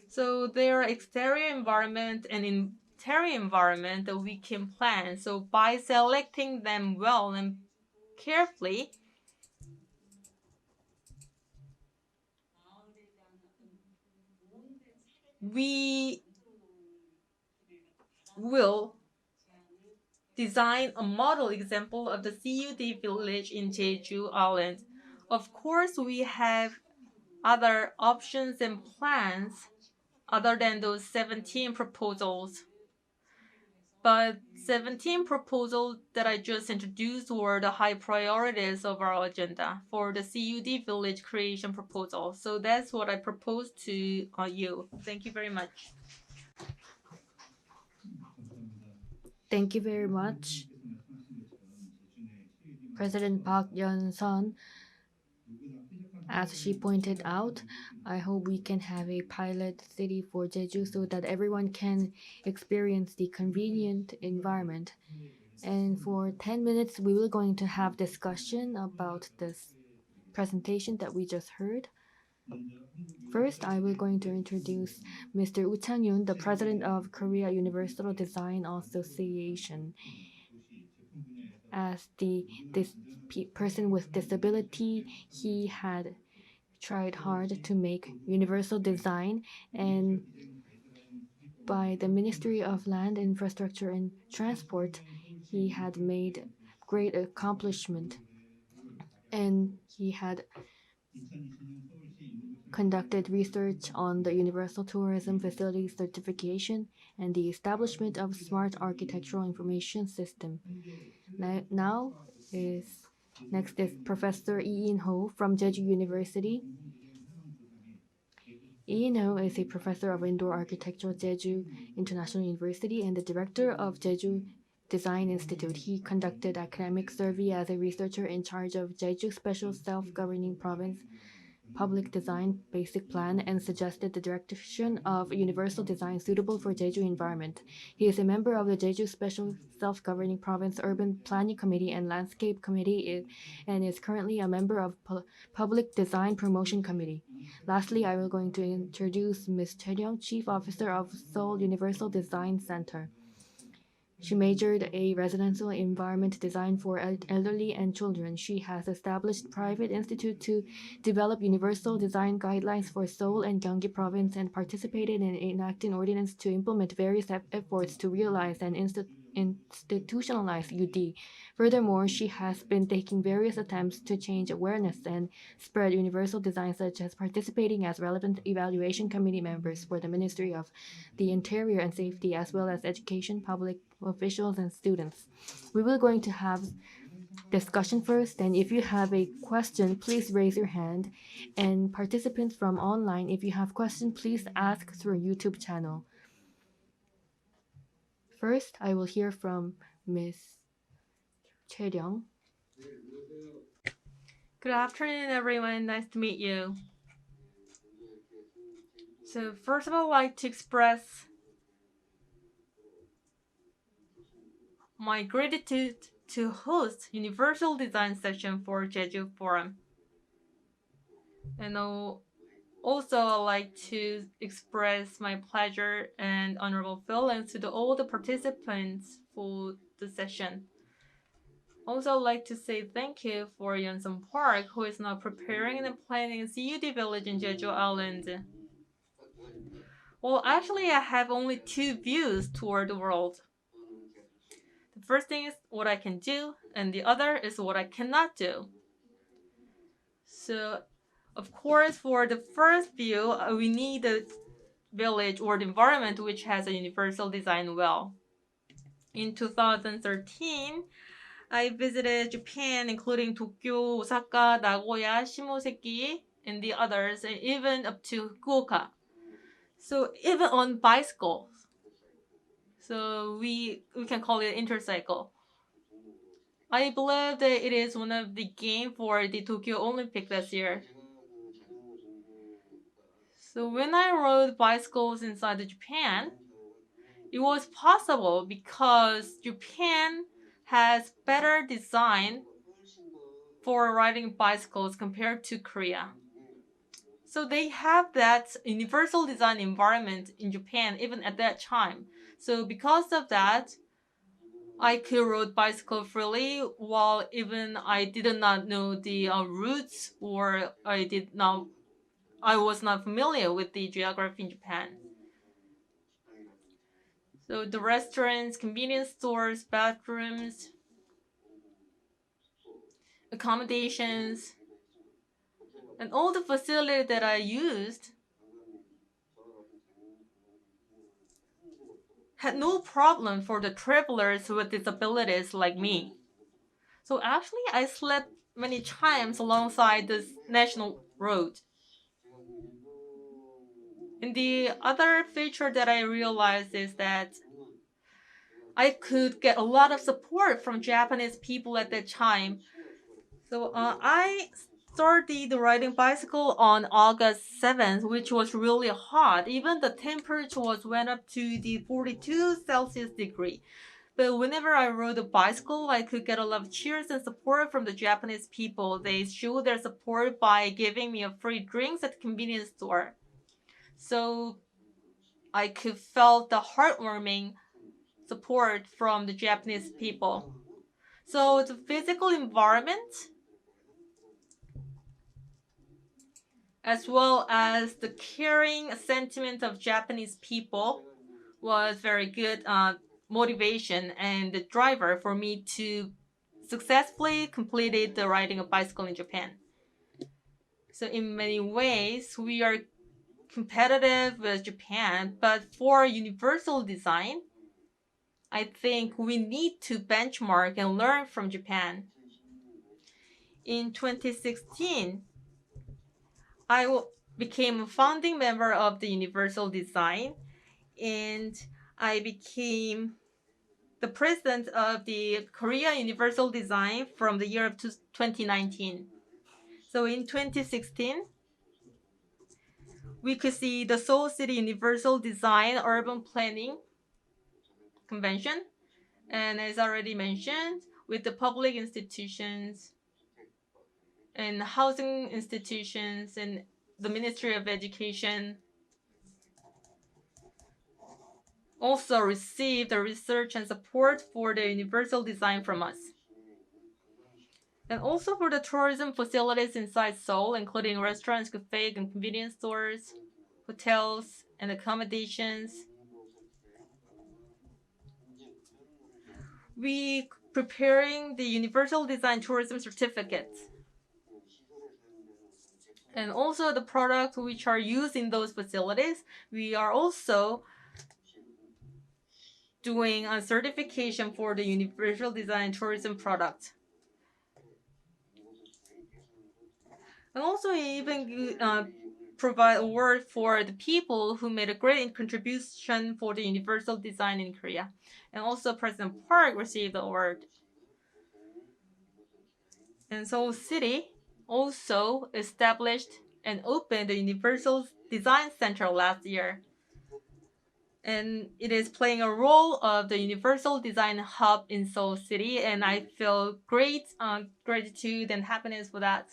So there are exterior environment and interior environment that we can plan. So by selecting them well and carefully, we will design a model example of the CUD village in Jeju Island. Of course, we have other options and plans other than those 17 proposals. But 17 proposals that I just introduced were the high priorities of our agenda for the CUD village creation proposal. So that's what I propose to you. Thank you very much.
Thank you very much, President Park Yeon-sun. As she pointed out, I hope we can have a pilot city for Jeju so that everyone can experience the convenient environment. And for 10 minutes, we will going to have discussion about this presentation that we just heard. First, I will going to introduce Mr. Woo Chang-yoon, the president of Korea Universal Design Association. As this person with disability, he had tried hard to make universal design, and by the Ministry of Land, Infrastructure and Transport, he had made great accomplishment, and he had conducted research on the Universal Tourism Facility Certification and the establishment of Smart Architectural Information System. Next is Professor Lee In-ho from Jeju University. Lee In-ho is a professor of indoor architecture at Jeju International University and the director of Jeju Design Institute. He conducted academic survey as a researcher in charge of Jeju Special Self-Governing Province public design basic plan and suggested the direction of universal design suitable for Jeju environment. He is a member of the Jeju Special Self-Governing Province Urban Planning Committee and Landscape Committee and is currently a member of Public Design Promotion Committee. Lastly, I will going to introduce Ms. Choi Young, Chief Officer of Seoul Universal Design Center. She majored a residential environment design for elderly and children. She has established private institute to develop universal design guidelines for Seoul and Gyeonggi province and participated in enacting ordinance to implement various efforts to realize and institutionalize UD. Furthermore, she has been taking various attempts to change awareness and spread universal design, such as participating as relevant evaluation committee members for the Ministry of the Interior and Safety, as well as education, public officials, and students. We will going to have discussion first, and if you have a question, please raise your hand. And participants from online, if you have question, please ask through YouTube channel. First, I will hear from Ms. Choi Young.
Good afternoon, everyone. Nice to meet you. So first of all, I'd like to express my gratitude to host Universal Design Session for Jejuporam. And also, I'd like to express my pleasure and honorable feelings to all the participants for the session. Also, I'd like to say thank you for Yeonsung Park, who is now preparing and planning a CUD village in Jeju Island. Well, actually, I have only two views toward the world. The first thing is what I can do, and the other is what I cannot do. So, of course, for the first view, we need a village or the environment which has a universal design well. In 2013, I visited Japan, including Tokyo, Osaka, Nagoya, Shimoseki, and the others, and even up to Fukuoka. So even on bicycles. So we can call it intercycle. I believe that it is one of the game for the Tokyo Olympic this year. So when I rode bicycles inside Japan, it was possible because Japan has better design for riding bicycles compared to Korea. So they have that universal design environment in Japan even at that time. So because of that, I could ride bicycle freely while even I did not know the routes or I was not familiar with the geography in Japan. So the restaurants, convenience stores, bathrooms, accommodations, and all the facilities that I used had no problem for the travelers with disabilities like me. So actually, I slept many times alongside this national road. And the other feature that I realized is that I could get a lot of support from Japanese people at that time. So I started riding bicycle on August 7th, which was really hot. Even the temperature went up to the 42 Celsius degree. But whenever I rode a bicycle, I could get a lot of cheers and support from the Japanese people. They showed their support by giving me a free drinks at the convenience store. So I could feel the heartwarming support from the Japanese people. So the physical environment, as well as the caring sentiment of Japanese people, was very good motivation and the driver for me to successfully completed the riding a bicycle in Japan. So in many ways, we are competitive with Japan, but for universal design, I think we need to benchmark and learn from Japan. In 2016, I became a founding member of the Universal Design, and I became the president of the Korea Universal Design from the year of 2019. So in 2016, we could see the Seoul City Universal Design Urban Planning Convention. And as already mentioned, with the public institutions and housing institutions and the Ministry of Education also received the research and support for the universal design from us. And also for the tourism facilities inside Seoul, including restaurants, cafes, and convenience stores, hotels, and accommodations. We preparing the Universal Design Tourism Certificate. And also the products which are used in those facilities, we are also doing a certification for the Universal Design Tourism product. And also even provide award for the people who made a great contribution for the universal design in Korea. And also President Park received the award. And Seoul City also established and opened the Universal Design Center last year. And it is playing a role of the Universal Design Hub in Seoul City, and I feel great gratitude and happiness for that.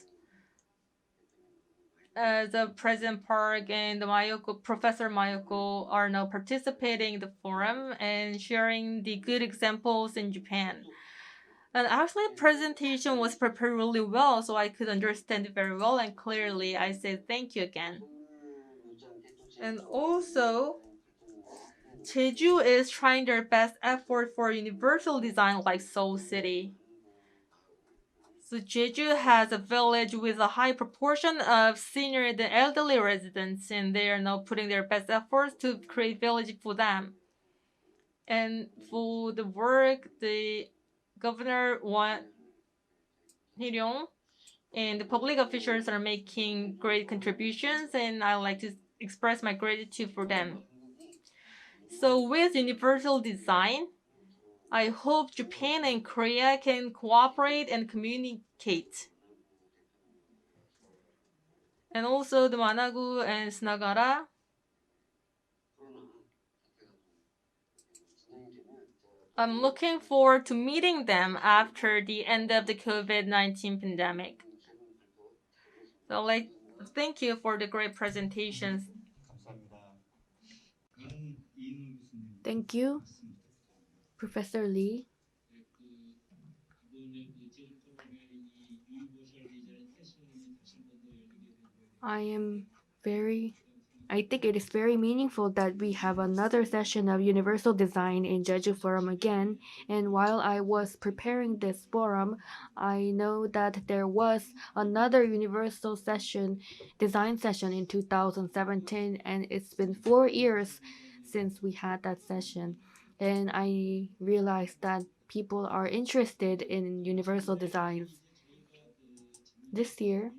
The President Park and the Professor Mayoko are now participating in the forum and sharing the good examples in Japan. And actually, presentation was prepared really well, so I could understand it very well and clearly. I say thank you again. And also, Jeju is trying their best effort for universal design like Seoul City. So Jeju has a village with a high proportion of senior and elderly residents, and they are now putting their best efforts to create village for them. And for the work, the governor Hee-ryong and the public officials are making great contributions, and I like to express my gratitude for them. So with universal design, I hope Japan and Korea can cooperate and communicate. And also the Managu and Sunagara. I'm looking forward to meeting them after the end of the COVID-19 pandemic. So thank you for the great presentations.
Thank you, Professor Lee. I think it is very meaningful that we have another session of universal design in Jeju Forum again. And while I was preparing this forum, I know that there was another universal design session in 2017, and it's been 4 years since we had that session. And I realized that people are interested in universal designs. This year,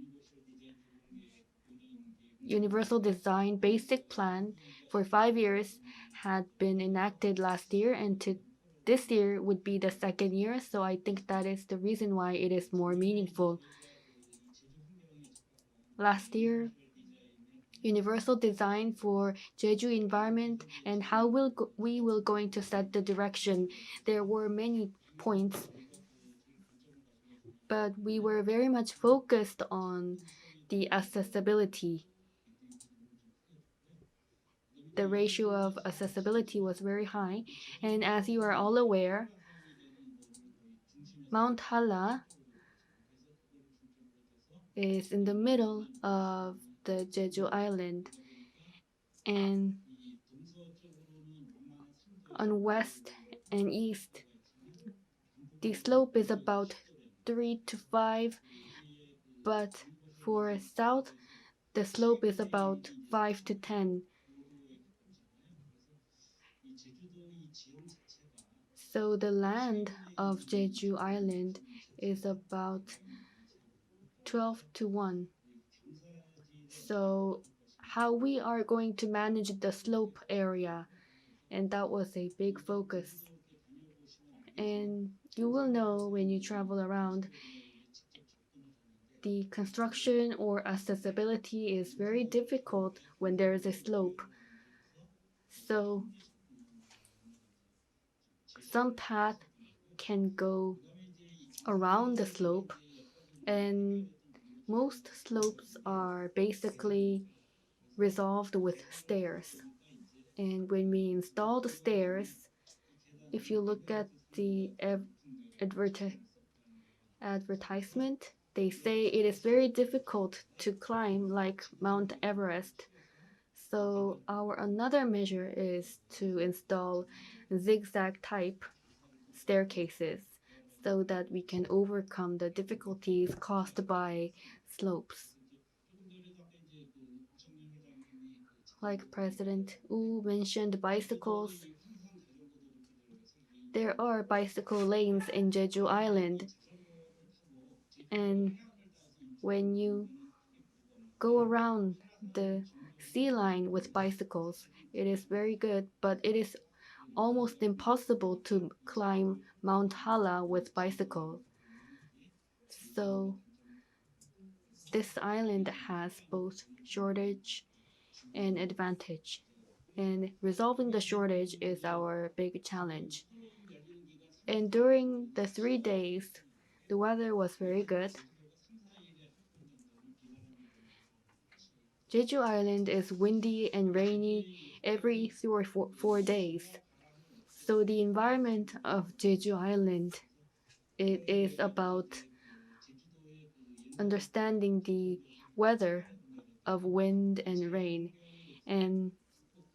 Universal Design Basic Plan for 5 years had been enacted last year, and this year would be the second year, so I think that is the reason why it is more meaningful. Last year, Universal Design for Jeju environment and how we will going to set the direction. There were many points, but we were very much focused on the accessibility. The ratio of accessibility was very high, and as you are all aware, Mount Hala is in the middle of the Jeju Island, and on west and east, the slope is about 3 to 5, but for south, the slope is about 5 to 10. So the land of Jeju Island is about 12 to 1. So how we are going to manage the slope area, and that was a big focus. And you will know when you travel around, the construction or accessibility is very difficult when there is a slope. So some path can go around the slope, and most slopes are basically resolved with stairs. And when we install the stairs, if you look at the advertisement, they say it is very difficult to climb like Mount Everest. So our another measure is to install zigzag type staircases so that we can overcome the difficulties caused by slopes. Like President Wu mentioned bicycles, there are bicycle lanes in Jeju Island, and when you go around the sea line with bicycles, it is very good, but it is almost impossible to climb Mount Hala with bicycle. So this island has both shortage and advantage, and resolving the shortage is our big challenge. And during the 3 days, the weather was very good. Jeju Island is windy and rainy every 3 or 4 days. So the environment of Jeju Island, it is about understanding the weather of wind and rain, and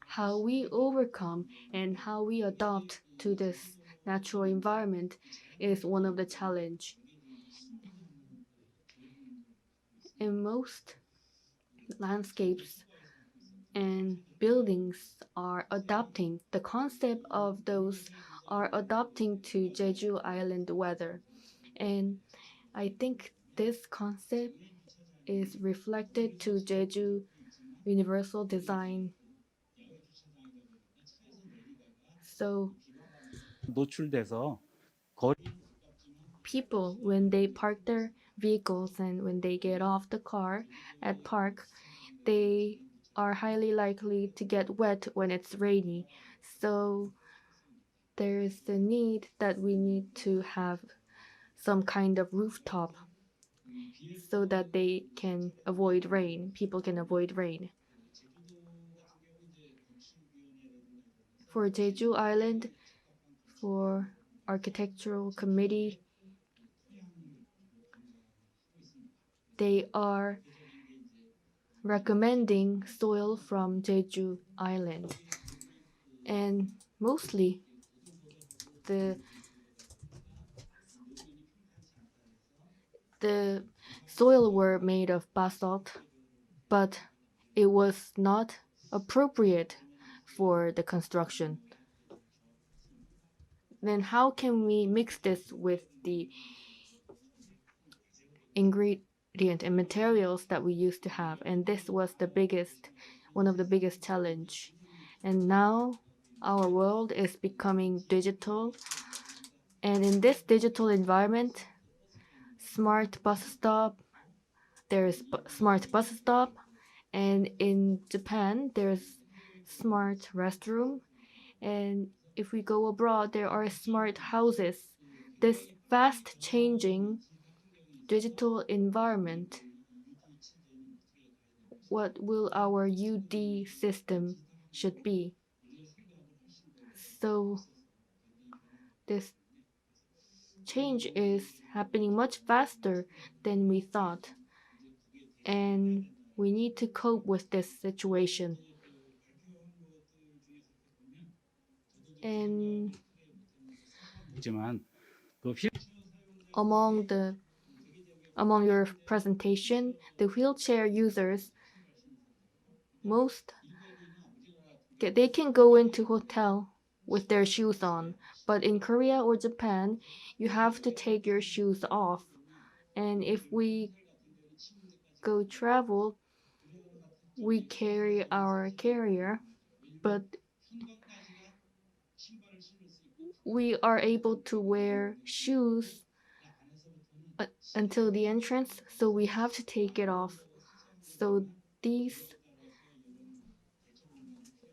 how we overcome and how we adopt to this natural environment is one of the challenge. In most landscapes and buildings are adapting, the concept of those are adapting to Jeju Island weather. And I think this concept is reflected to Jeju universal design. So
노출돼서
people, when they park their vehicles and when they get off the car at park, they are highly likely to get wet when it's rainy. So there is the need that we need to have some kind of rooftop so that they can avoid rain. People can avoid rain. For Jeju Island, for architectural committee, they are recommending soil from Jeju Island. And mostly the soil were made of basalt, but it was not appropriate for the construction. Then how can we mix this with the ingredient and materials that we used to have? And this was one of the biggest challenge. And now our world is becoming digital, and in this digital environment, smart bus stop, and in Japan there's smart restroom, and if we go abroad there are smart houses. This fast changing digital environment, what will our UD system should be? So this change is happening much faster than we thought, and we need to cope with this situation. And
있지만 그
among your presentation, the wheelchair users, most they can go into hotel with their shoes on, but in Korea or Japan, you have to take your shoes off. And if we go travel, we carry our carrier, but we are able to wear shoes until the entrance, so we have to take it off. So these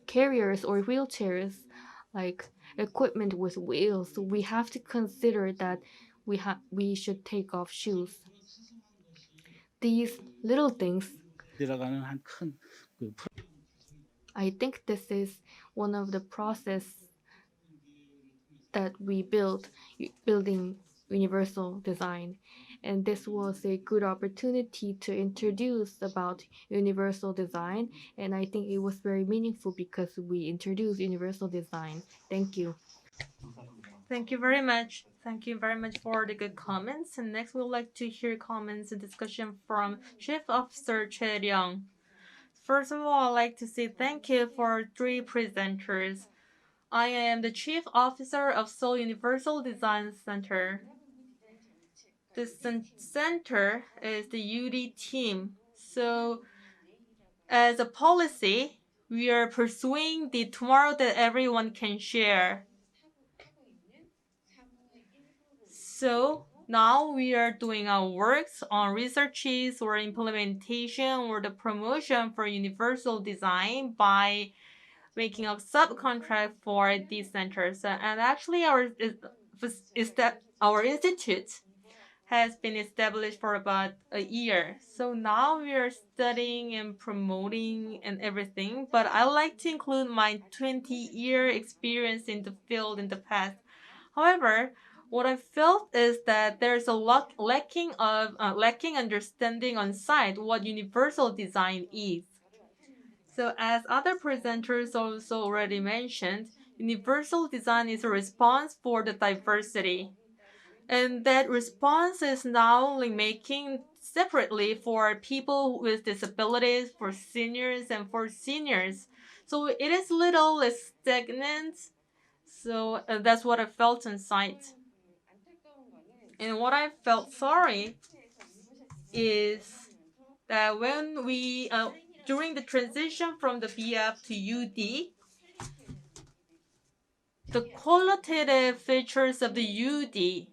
carriers or wheelchairs, like equipment with wheels, we have to consider that we should take off shoes. These little things,
들어가는 한큰
I think this is one of the process that we building universal design, and this was a good opportunity to introduce about universal design, and I think it was very meaningful because we introduced universal design. Thank you.
Thank you very much. Thank you very much for the good comments. And next, we would like to hear comments and discussion from Chief Officer Choi Ryung. First of all, I'd like to say thank you for 3 presenters. I am the Chief Officer of Seoul Universal Design Center. This center is the UD team. So, as a policy, we are pursuing the tomorrow that everyone can share. So now we are doing our works on researches or implementation or the promotion for universal design by making a subcontract for these centers. And actually our institute has been established for about a year. So now we are studying and promoting and everything. But I like to include my 20-year experience in the field in the past. However, what I felt is that there's a lacking understanding on site what universal design is. So as other presenters also already mentioned, universal design is a response for the diversity. And that response is now making separately for people with disabilities, for seniors, and for seniors. So it is a little stagnant. So that's what I felt inside. And what I felt sorry is that when we, during the transition from the BF to UD, the qualitative features of the UD,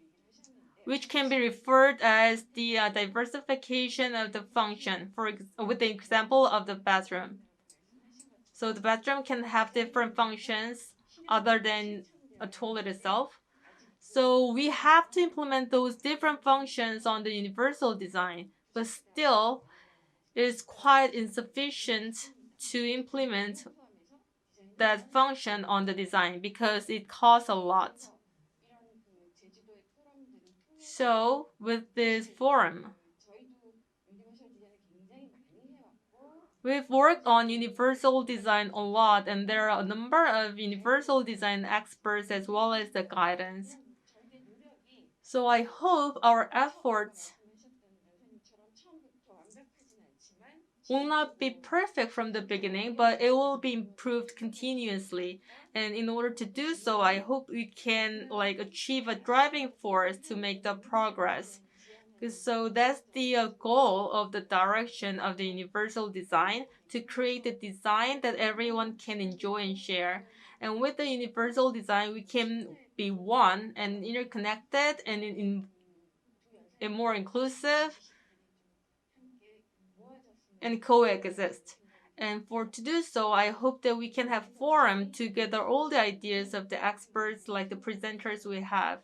which can be referred as the diversification of the function, with the example of the bathroom. So the bathroom can have different functions other than a toilet itself. So we have to implement those different functions on the universal design, but still it's quite insufficient to implement that function on the design because it costs a lot. So with this forum, we've worked on universal design a lot, and there are a number of universal design experts as well as the guidance. So I hope our efforts will not be perfect from the beginning, but it will be improved continuously. And in order to do so, I hope we can achieve a driving force to make the progress. So that's the goal of the direction of the universal design, to create a design that everyone can enjoy and share. And with the universal design, we can be one and interconnected and more inclusive and coexist. And to do so, I hope that we can have forum to gather all the ideas of the experts like the presenters we have.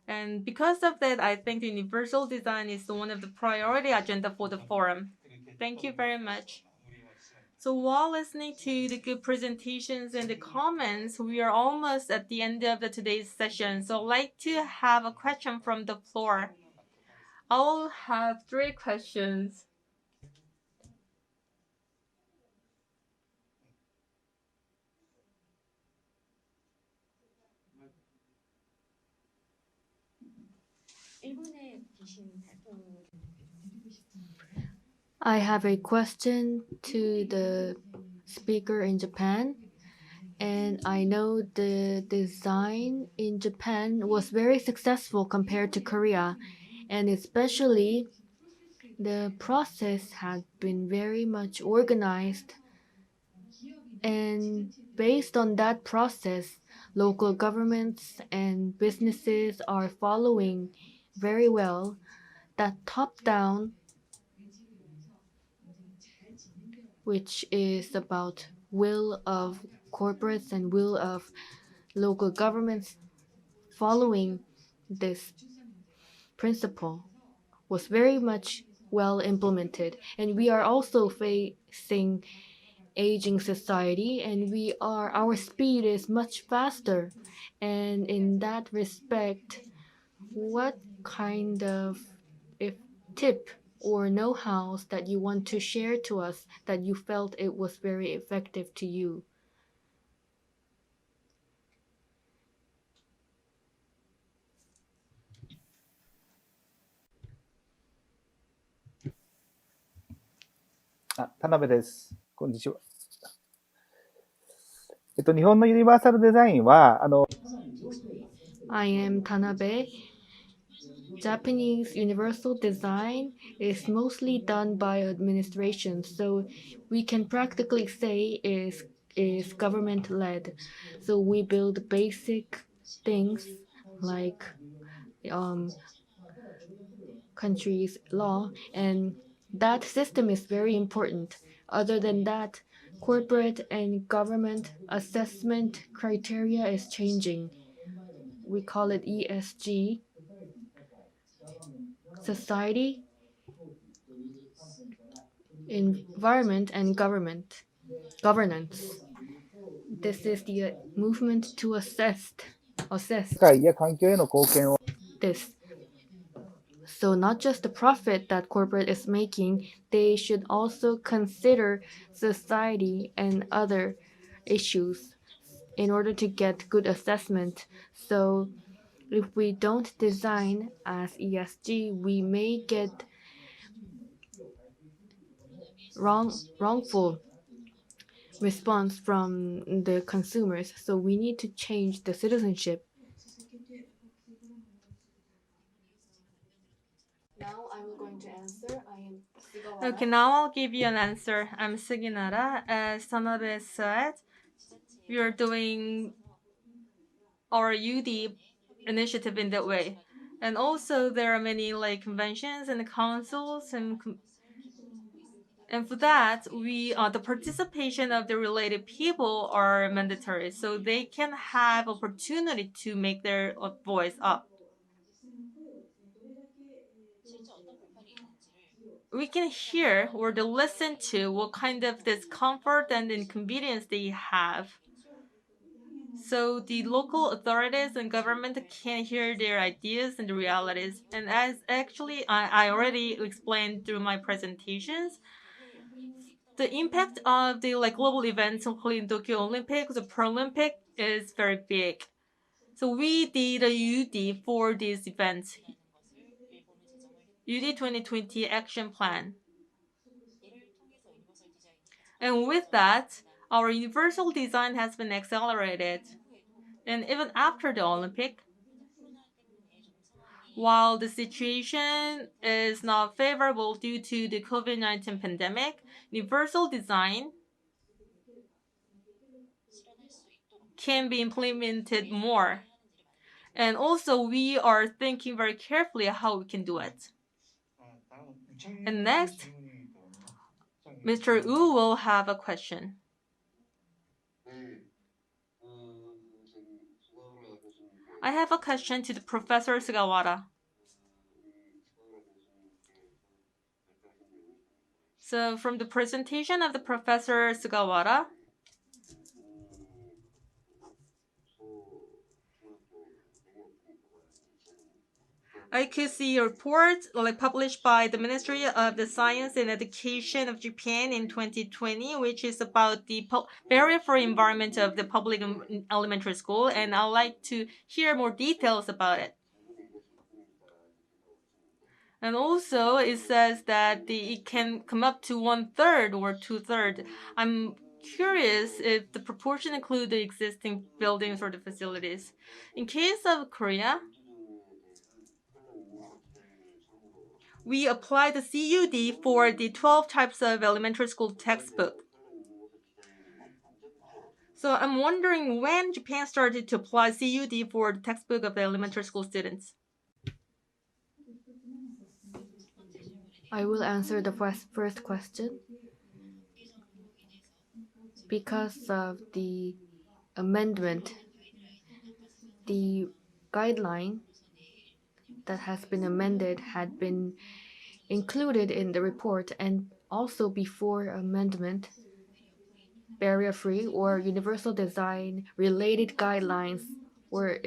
And because of that, I think the universal design is one of the priority agenda for the forum. Thank you very much. So while listening to the good presentations and the comments, we are almost at the end of today's session. So I'd like to have a question from the floor. I'll have 3 questions.
I have a question to the speaker in Japan. And I know the design in Japan was very successful compared to Korea. And especially the process had been very much organized. And based on that process, local governments and businesses are following very well. that top-down, which is about will of corporates and will of local governments following this principle, was very much well implemented. And we are also facing aging society, and our speed is much faster. And in that respect, what kind of if tip or know-hows that you want to share to us that you felt it was very effective to you?
あ、田辺です。こんにちは。日本のユニバーサルデザインは、
I am Tanabe. Japanese universal design is mostly done by administration, so we can practically say is government led. So we build basic things like country's law, and that system is very important. Other than that, corporate and government assessment criteria is changing. We call it ESG. Society, environment, and governance. This is the movement to assess
世界や環境への貢献を
this. So not just the profit that corporate is making, they should also consider society and other issues in order to get good assessment. So if we don't design as ESG, we may get wrongful response from the consumers. So we need to change the citizenship. Now I'm going to answer. I am Sugawara.
Okay, now I'll give you an answer. I'm Suginara. As Tanabe said, we are doing our UD initiative in that way. And also there are many like conventions and councils and for that, the participation of the related people are mandatory, so they can have opportunity to make their voice up. We can hear or to listen to what kind of discomfort and inconvenience they have. So the local authorities and government can hear their ideas and the realities. And as actually I already explained through my presentations, the impact of the global events, including Tokyo Olympics, the Paralympic, is very big. So we did a UD for these events, UD 2020 Action Plan. And with that, our universal design has been accelerated. And even after the Olympic, while the situation is not favorable due to the COVID-19 pandemic, universal design can be implemented more. And also, we are thinking very carefully how we can do it. And next, Mr. Wu will have a question. I have a question to the Professor Sugawara. So from the presentation of the Professor Sugawara, I could see a report published by the Ministry of the Science and Education of Japan in 2020, which is about the barrier for environment of the public elementary school, and I'd like to hear more details about it. And also, it says that it can come up to 1/3 or 2/3. I'm curious if the proportion include the existing buildings or the facilities. In case of Korea, we apply the CUD for the 12 types of elementary school textbook. So I'm wondering when Japan started to apply CUD for the textbook of the elementary school students.
I will answer the first question. Because of the amendment, the guideline that has been amended had been included in the report, and also before amendment, barrier-free or universal design related guidelines were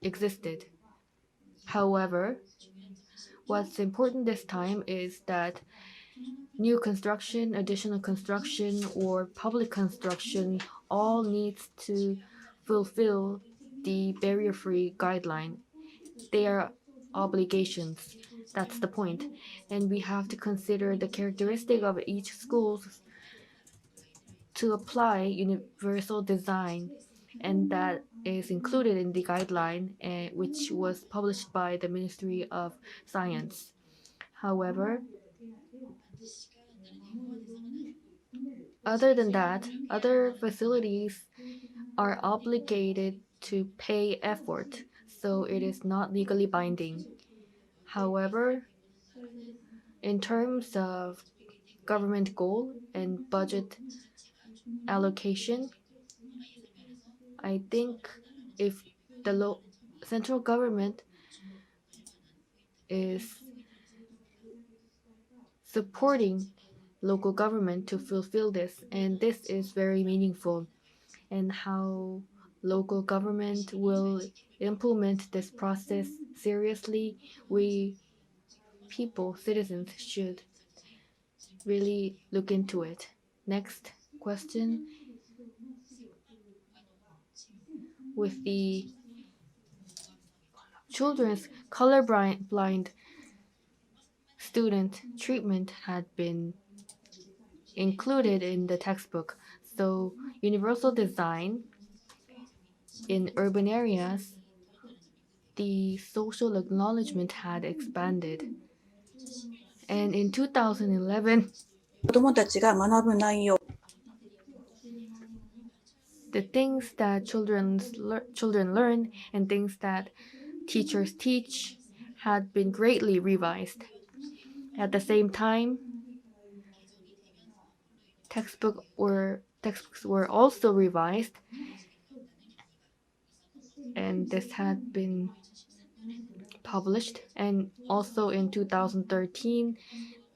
existed. However, what's important this time is that new construction, additional construction, or public construction all needs to fulfill the barrier-free guideline. They are obligations. That's the point. And we have to consider the characteristic of each school to apply universal design, and that is included in the guideline, which was published by the Ministry of Science. However, other than that, other facilities are obligated to pay effort, so it is not legally binding. However, in terms of government goal and budget allocation, I think if the central government is supporting local government to fulfill this, and this is very meaningful, and how local government will implement this process seriously, we people, citizens, should really look into it. Next question. With the children's colorblind student treatment had been included in the textbook, so universal design in urban areas, the social acknowledgement had expanded. And in 2011,
子どもたちが学ぶ内容
the things that children learn and things that teachers teach had been greatly revised. At the same time, textbooks were also revised, and this had been published. And also in 2013,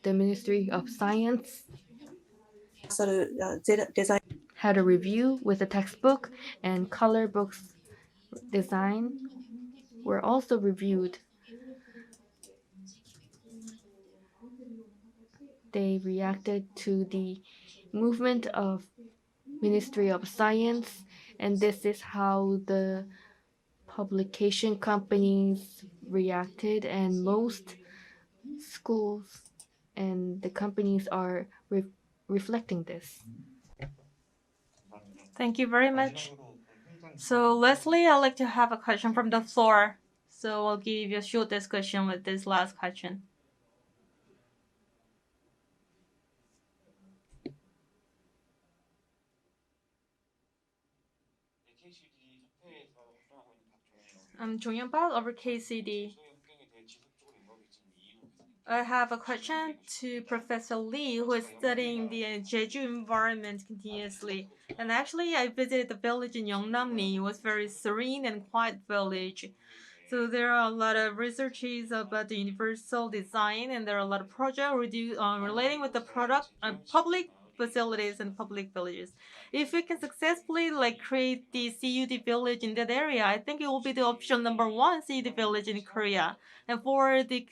the Ministry of Science
さるデザイン
had a review with the textbook, and color books design were also reviewed. They reacted to the movement of Ministry of Science, and this is how the publication companies reacted, and most schools and the companies are reflecting this.
Thank you very much. So, Leslie, I'd like to have a question from the floor. So, I'll give you a short discussion with this last question. I'm Jongyang over KCD. I have a question to Professor Lee, who is studying the Jeju environment continuously. And actually, I visited the village in Yeongnam-ni. It was very serene and quiet village. So there are a lot of researches about the universal design, and there are a lot of projects relating with the public facilities and public villages. If we can successfully create the CUD village in that area, I think it will be the option number one CUD village in Korea. And for the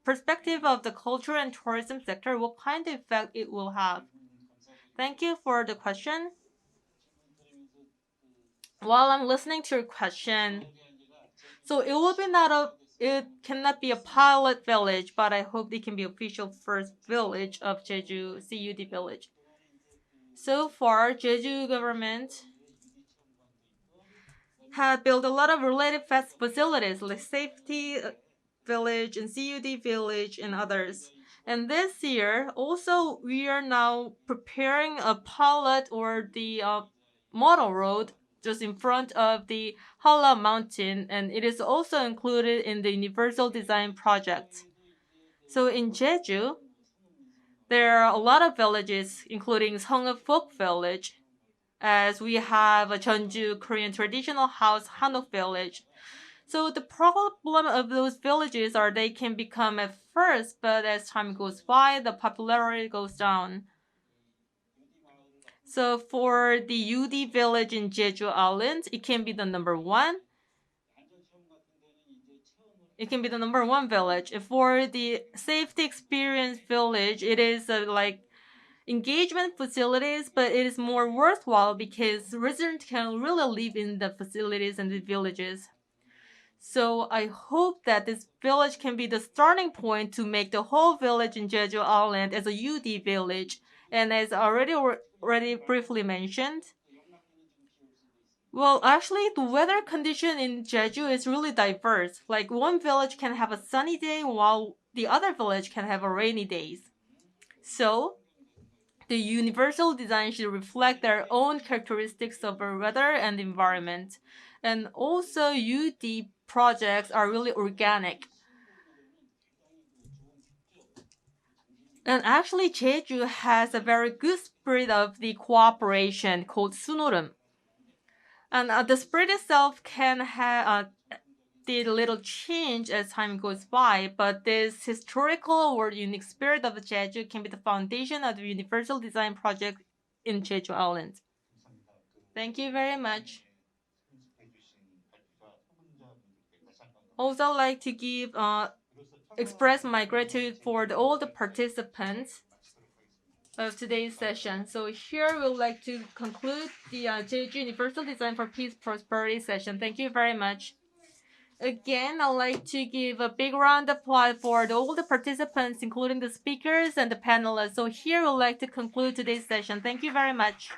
perspective of the culture and tourism sector, what kind of effect it will have? Thank you for the question. While I'm listening to your question, so it cannot be a pilot village, but I hope it can be official first village of Jeju CUD village. So far, Jeju government had built a lot of related facilities like safety village and CUD village and others. And this year, also, we are now preparing a pilot or the model road just in front of the Hala Mountain, and it is also included in the Universal Design Project. So in Jeju, there are a lot of villages, including Seonguk Folk Village, as we have a Jeonju Korean traditional house, Hanok Village. So the problem of those villages are they can become at first, but as time goes by, the popularity goes down. So for the UD village in Jeju Island, it can be the number one. It can be the number one village. For the safety experience village, it is like engagement facilities, but it is more worthwhile because residents can really live in the facilities and the villages. So I hope that this village can be the starting point to make the whole village in Jeju Island as a UD village. And as already briefly mentioned, well, actually, the weather condition in Jeju is really diverse. Like one village can have a sunny day while the other village can have a rainy days. So the universal design should reflect their own characteristics of the weather and environment. And also UD projects are really organic. And actually, Jeju has a very good spirit of the cooperation called Sunorum. And the spirit itself can have did a little change as time goes by, but this historical or unique spirit of Jeju can be the foundation of the universal design project in Jeju Island. Thank you very much. Also, I'd like to express my gratitude for all the participants of today's session. So here we would like to conclude the Jeju Universal Design for Peace Prosperity session. Thank you very much. Again, I'd like to give a big round of applause for all the participants, including the speakers and the panelists. So here we'd like to conclude today's session. Thank you very much.